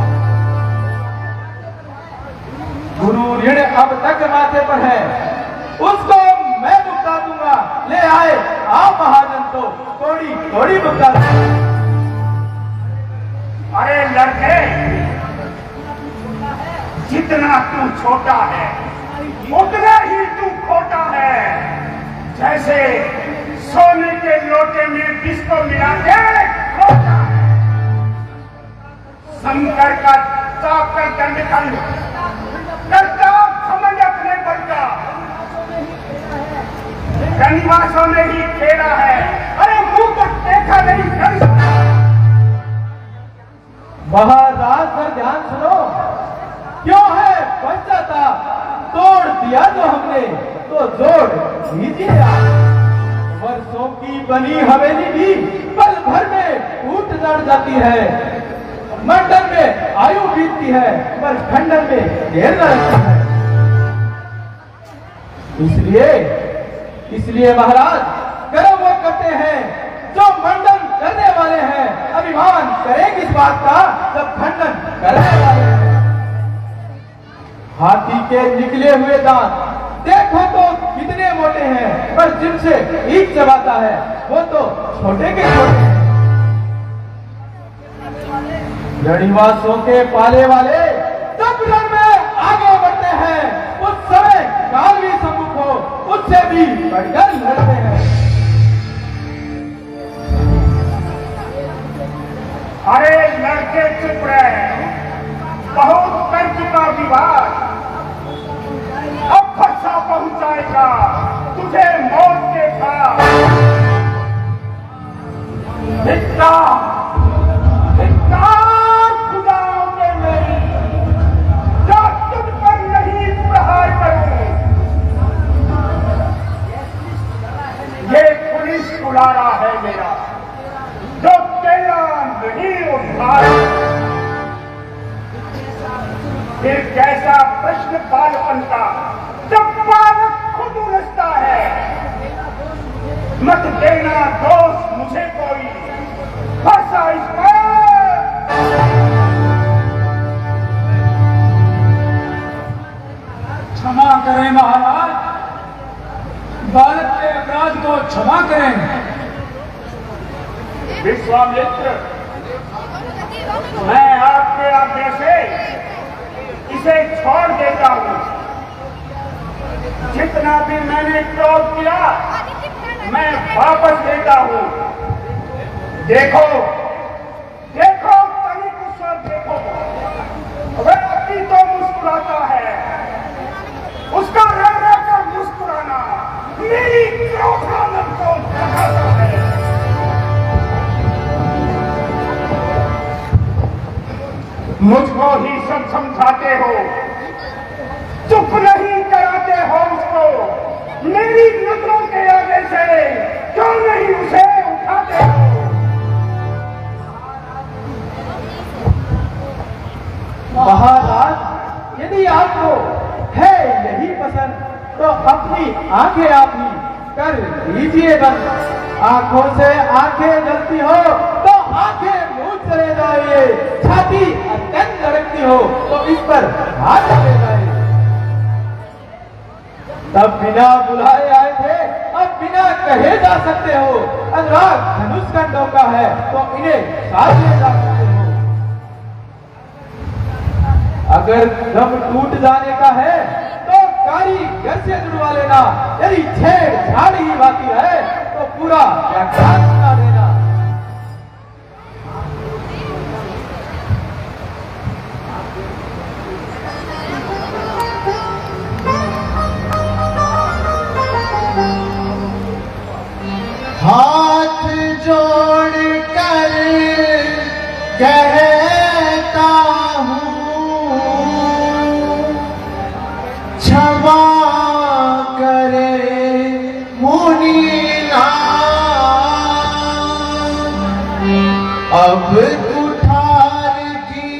गुरु ऋण अब तक माथे पर है, उसको मैं भुगता दूंगा। ले आए आप महाजन तो थोड़ी थोड़ी भुगता दूंगा। अरे लड़के, जितना तू छोटा है उतना ही तू खोटा है। जैसे सोने के लोटे में विष को मिला के खोटा है। शंकर का चाप कर दंड खंड करता समझ अपने बल का। रनिवासों में ही खेला है, अरे मुंह को देखा नहीं कर सकता। महाराज पर ध्यान सुनो, क्यों है पंचाता तोड़ दिया जो हमने तो जोड़ दीजिए आप। वर्षों की बनी हवेली भी पल भर में टूट जड़ जाती है। मंडल में आयु बीतती है पर खंडन में देर लगती है। इसलिए महाराज गर्व वो करते हैं जो मंडन करने वाले हैं, अभिमान करें किस बात का जब खंडन करने वाले हैं। हाथी के निकले हुए दांत देखो तो कितने मोटे हैं, पर जिनसे ईख चबाता है वो तो छोटे के छोटे हैं। लड़ीवासों के पाले वाले जब रण में आगे बढ़ते हैं, उस समय काल भी सम्मुख हो उससे भी बढ़कर लड़ते हैं। था। धिक्कार, धिक्कार खुदाओं ने मेरी, जो तुझ पर नहीं प्रहार करूं। ये पुलिस बुलारा है मेरा, जो तेरा नहीं उद्धार। फिर कैसा प्रश्न बालपन का, जब बालक खुद उलझता है। मत देना दोष मुझे कोई, फंसा इस पर। क्षमा करें महाराज, बालक के अपराध को क्षमा करें। विश्वामित्र, मैं आपके आज्ञा से इसे छोड़ देता हूं। जितना भी मैंने क्रोध किया, मैं वापस लेता हूं। देखो, देखो, तनिक उस वक्त देखो, वह अभी तो मुस्कुराता है। उसका रह रहकर मुस्कुराना मेरी क्रोधानंद को दिखाता है। मुझको ही सब समझाते हो, चुप नहीं कराते हो उसको। मेरी नजरों के आगे से क्यों नहीं उसे उठाते हो? महाराज, यदि आपको है यही पसंद तो अपनी आंखें आप ही कर लीजिए बंद। आंखों से आंखें जलती हो तो आंखें मुंह चले जाइए। छाती अत्यंत धड़कती हो तो इस पर हाथ चले जाए। तब बिना बुलाए आए थे, अब बिना कहे जा सकते हो। अनुराग धनुष का डोका है तो इन्हें साथ ले जा सकते हो। अगर दम टूट जाने का है तो कारीगर से जुड़वा लेना। यदि छेड़छाड़ ही बाकी है तो पूरा व्याख्यान सुना देना। हाथ जोड़ कर कहता हूँ, क्षमा करे मुनीनाथ। अब कुठार की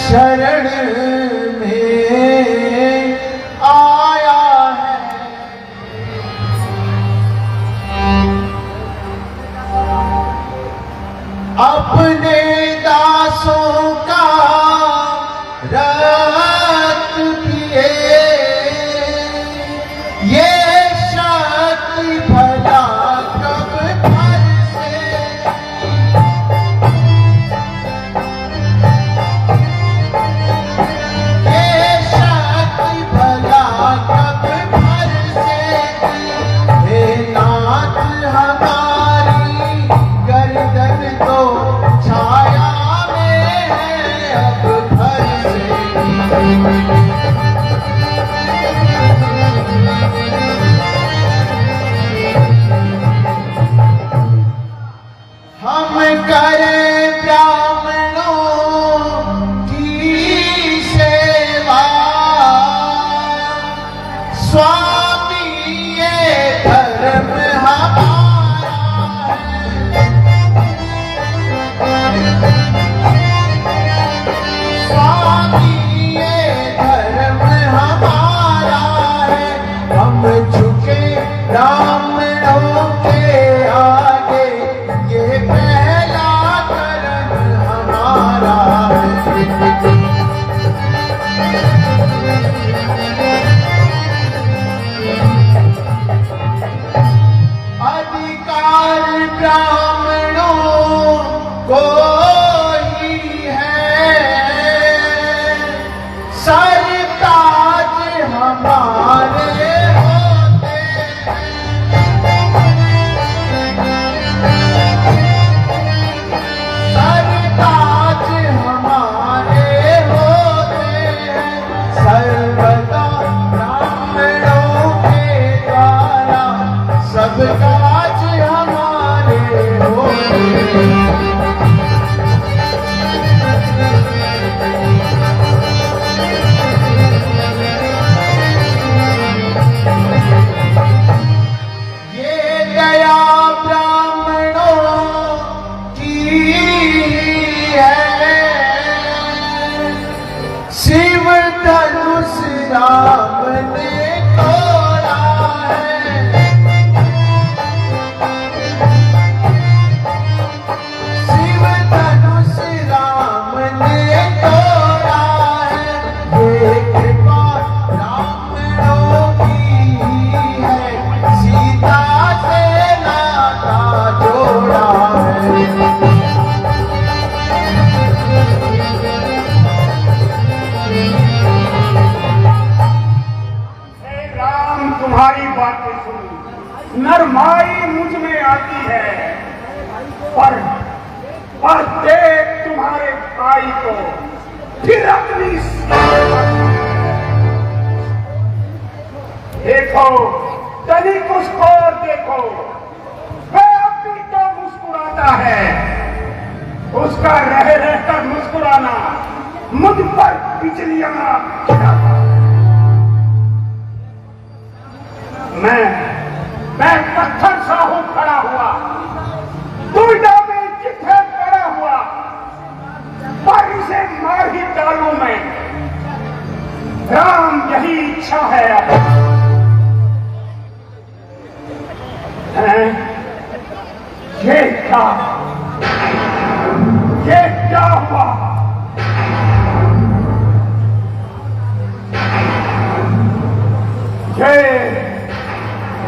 शरण में आया है। अपने दासों का रक्त पिए, ये शक्ति भला कब भर से। ये शक्ति भला कब भर से। हे नाथ हमारी गर्दन तो छाया में है अब भर से। हम करें ब्राह्मणों की सेवा, स्वामी ये धर्म हमारा है। स्वामी ये धर्म हमारा है। हम झुके ब्राह्मणों के आगे, ये पहला कर्म हमारा है। अधिकार ब्राह्मणों को ही है, सरताज हमारे होते हैं। सब काज हमारे होंगे। राम ने तोड़ा है, शिव धनुष राम ने तोड़ा है, ये कृपा रावणों की है, सीता से नाता जोड़ा है। तुम्हारी बातें सुन नरमाई मुझ में आती है, पर देख तुम्हारे भाई को फिर अपनी देखो, तनिक उसको देखो, वह अभी तो मुस्कुराता है, उसका रह रहकर मुस्कुराना मुझ पर बिजलियां गिराता। मैं पत्थर सा हूं खड़ा हुआ, दुविधा में जिथे पड़ा हुआ, पर इसे मार ही डालूं मैं, राम यही इच्छा है। ये क्या हुआ?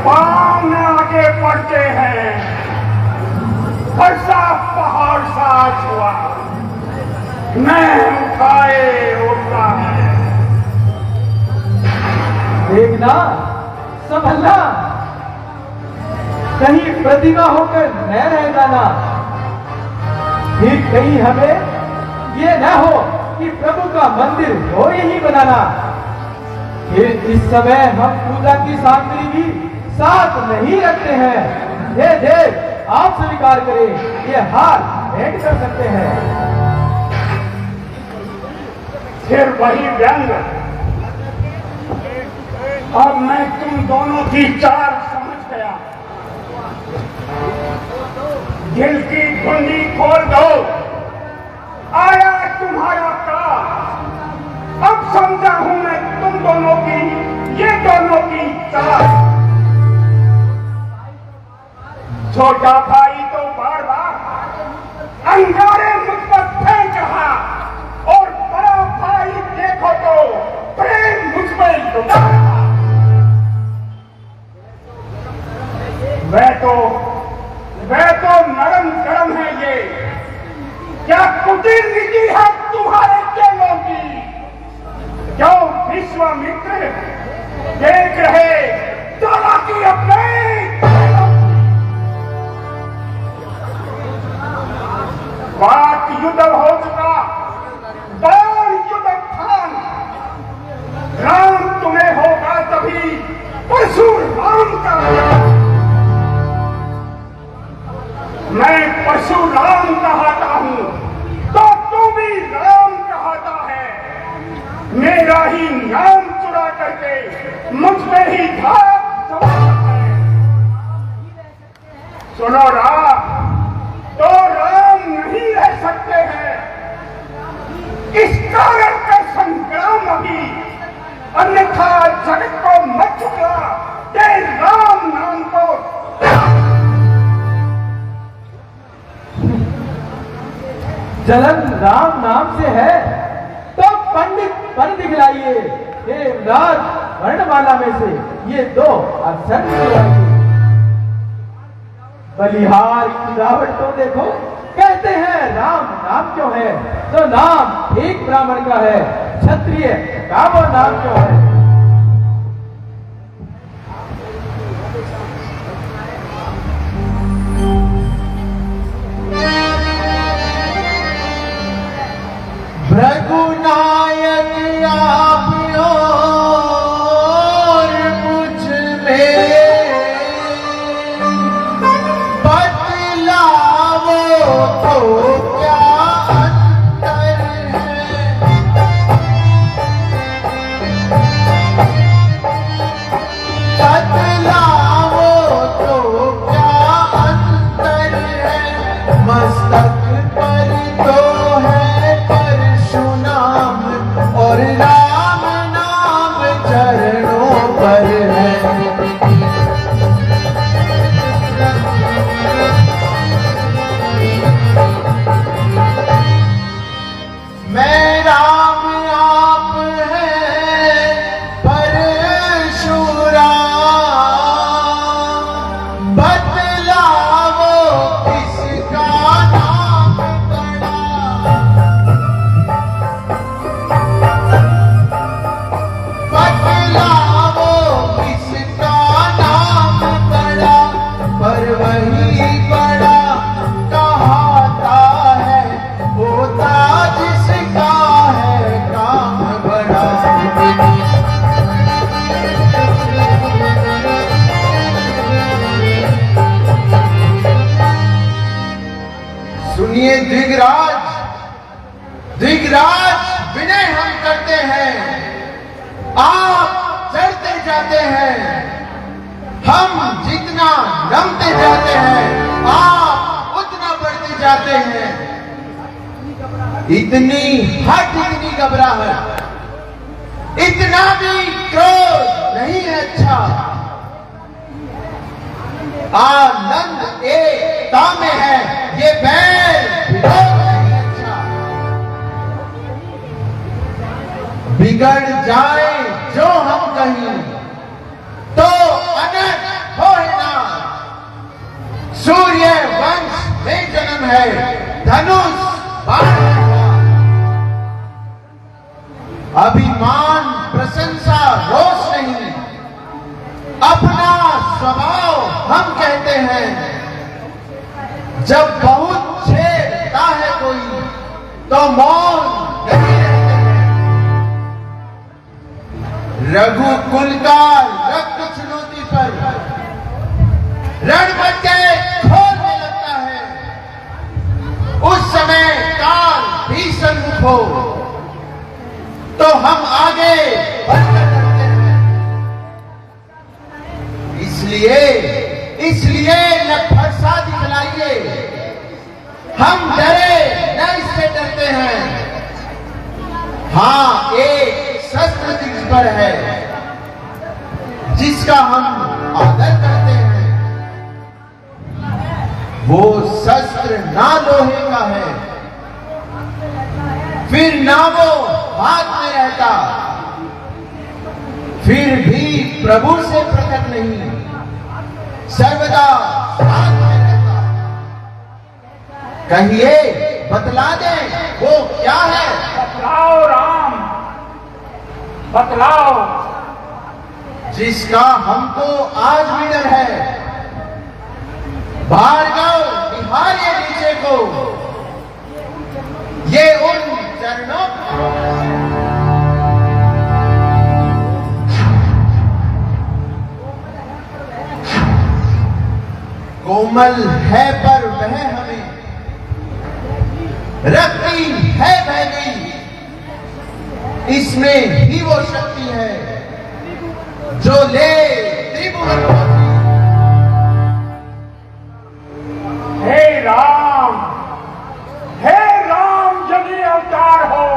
पांव आगे बढ़ते हैं, बरसा पहाड़ सा हुआ, मैं उठाए उठता है। देखना संभलना, कहीं प्रतिमा होकर न रह जाना, फिर कहीं हमें ये न हो कि प्रभु का मंदिर हो यही बनाना। फिर इस समय हम पूजा की सामग्री भी साथ नहीं रखते हैं। ये देव आप स्वीकार करें, ये हार भेंट कर सकते हैं। फिर वही व्यंग, अब मैं तुम दोनों की चाल समझ गया। दिल की कुंडी खोल दो, आया तुम्हारा काल। अब समझा हूं मैं तुम दोनों की, ये दोनों की चाल। छोटा भाई तो बार बार अंगारे मुझ पर फेंक रहा, और बड़ा भाई देखो तो प्रेम मुझ पर लुटा रहा। वह तो नरम गरम है ये, क्या कुटिल नीति है तुम्हारे चेलों की? क्यों विश्वामित्र देख रहे चालाकी अपने? बात युद्ध हो चुका, बाण युद्ध स्थान। राम तुम्हें होगा तभी परशुराम का। मैं परशुराम कहता हूं तो तू भी राम कहता है। मेरा ही नाम चुरा करके मुझ पे ही धाक जमाता है। सुनो राम, तो राम नहीं रह सकते हैं, इस कारण का संग्राम अभी, अन्यथा जगत को मत चुका दे राम नाम को। जलन राम नाम से है तो पंडित पन दिखलाइए। देवराज वर्णमाला में से ये दो अक्षर निकलाइए। बलिहार की गिरावट तो देखो, कहते हैं राम नाम क्यों है, तो नाम एक ब्राह्मण का है, क्षत्रिय का वो नाम क्यों है? रघुनायक आप और मुझ में सुनिए द्विगराज, द्विगराज विनय हम करते हैं, आप चढ़ते जाते हैं, हम जितना नमते जाते हैं आप उतना बढ़ते जाते हैं। इतनी हट, इतनी घबराहट, इतना भी क्रोध नहीं है अच्छा। आनंद एकता में है, ये बैर विरोध नहीं अच्छा। बिगड़ जाए जो हम कहीं तो अनंत हो ना। सूर्य वंश में जन्म है, धनुष बाण है। अभिमान प्रशंसा रोष नहीं, अपना स्वभाव हम कहते हैं। जब बहुत छेड़ता है कोई तो मौन नहीं रहते हैं। रघुकुल का रक्त चुनौती पर रण बन के खोलने लगता है, उस समय काल भी सन्मुख हो तो हम आगे बढ़कर करते हैं। इसलिए न फरसा दिखलाइए, हम डरे न इससे डरते हैं। हाँ, एक शस्त्र दिख पर है जिसका हम आदर करते हैं। वो शस्त्र ना लोहे का है, फिर ना वो हाथ में रहता, फिर भी प्रभु से पृथक नहीं, सर्वदा साथ में रहता। कहिए, बतला दे वो क्या है? बतलाओ राम, बतलाओ। जिसका हमको आज भी डर है, भार्गव निहारिए नीचे को, ये उन चरणों कोमल है पर वह हमें रखती है बहनी। इसमें ही वो शक्ति है जो ले त्रिभुवन को। हे राम, हे राम, जब ये अवतार हो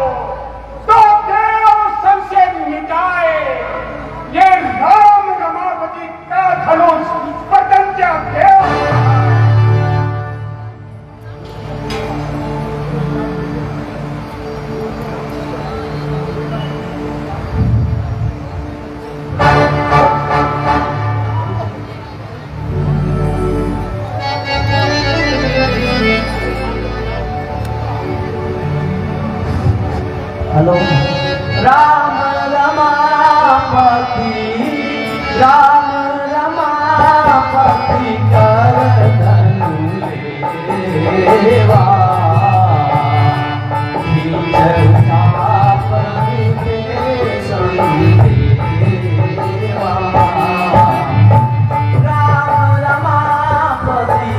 तो देव सबसे मिटाए ये राम रमावती का धनुष पतंजा देव। हेलो। राम रमापति, राम रमापति कर धनु लेवा, राम रमापति,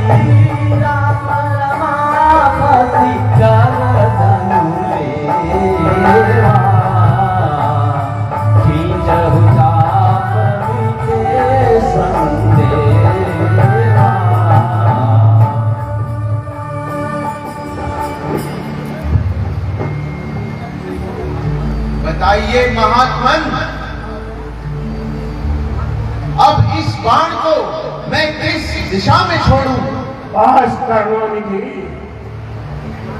राम रमापति कर धनु लेवा, खींचहु चाप विखे संदेवा। बताइए महात्मन, अब इस बाण को मैं किस दिशा में छोड़ूं? बस करुणानिधि,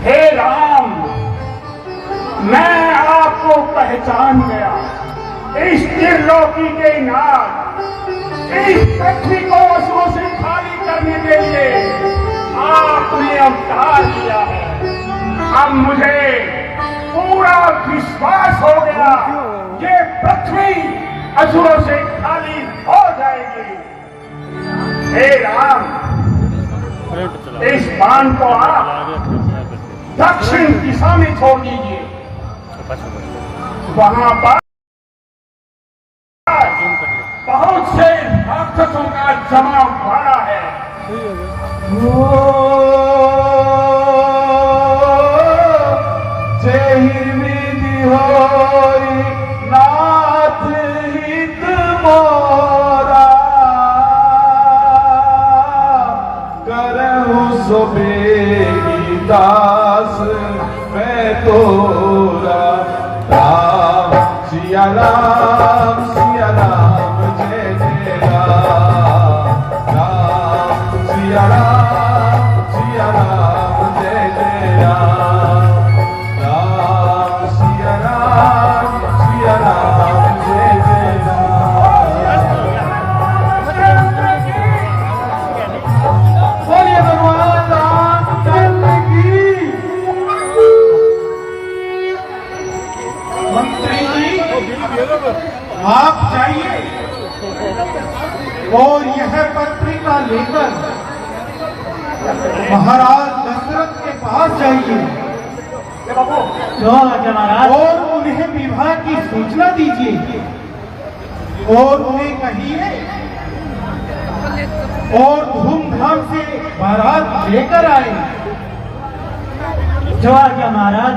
हे राम, मैं आपको पहचान गया। इस त्रिलोकी के नाथ, इस पृथ्वी को असुरों से खाली करने के लिए आपने अवतार लिया है। अब मुझे पूरा विश्वास हो गया ये पृथ्वी असुरों से खाली हो जाएगी। हे राम, इस बाण को आप दक्षिण दिशा में छोड़ दीजिए। वहां पर बहुत से राक्षसों का जमावड़ा है। सो बेगी दास मैं तोरा राम सिया राम जय जय राम राम सिया राम जय जय राम राम सिया राम जय जय राम। बोलिए भगवान रामचंद्र की। मंत्री जी आप जाइए और यह पत्रिका लेकर महाराज दशरथ के पास जाइए और उन्हें विवाह की सूचना दीजिए और उन्हें कहिए और धूमधाम से बारात लेकर आए। जवाब क्या महाराज।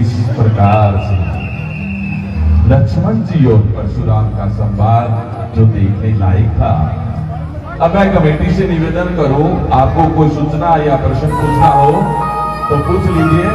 इस प्रकार से लक्ष्मण जी और परशुराम का संवाद जो देखने लायक था। अब मैं कमेटी से निवेदन करूं, आपको कोई सूचना या प्रश्न पूछना हो तो पूछ लीजिए।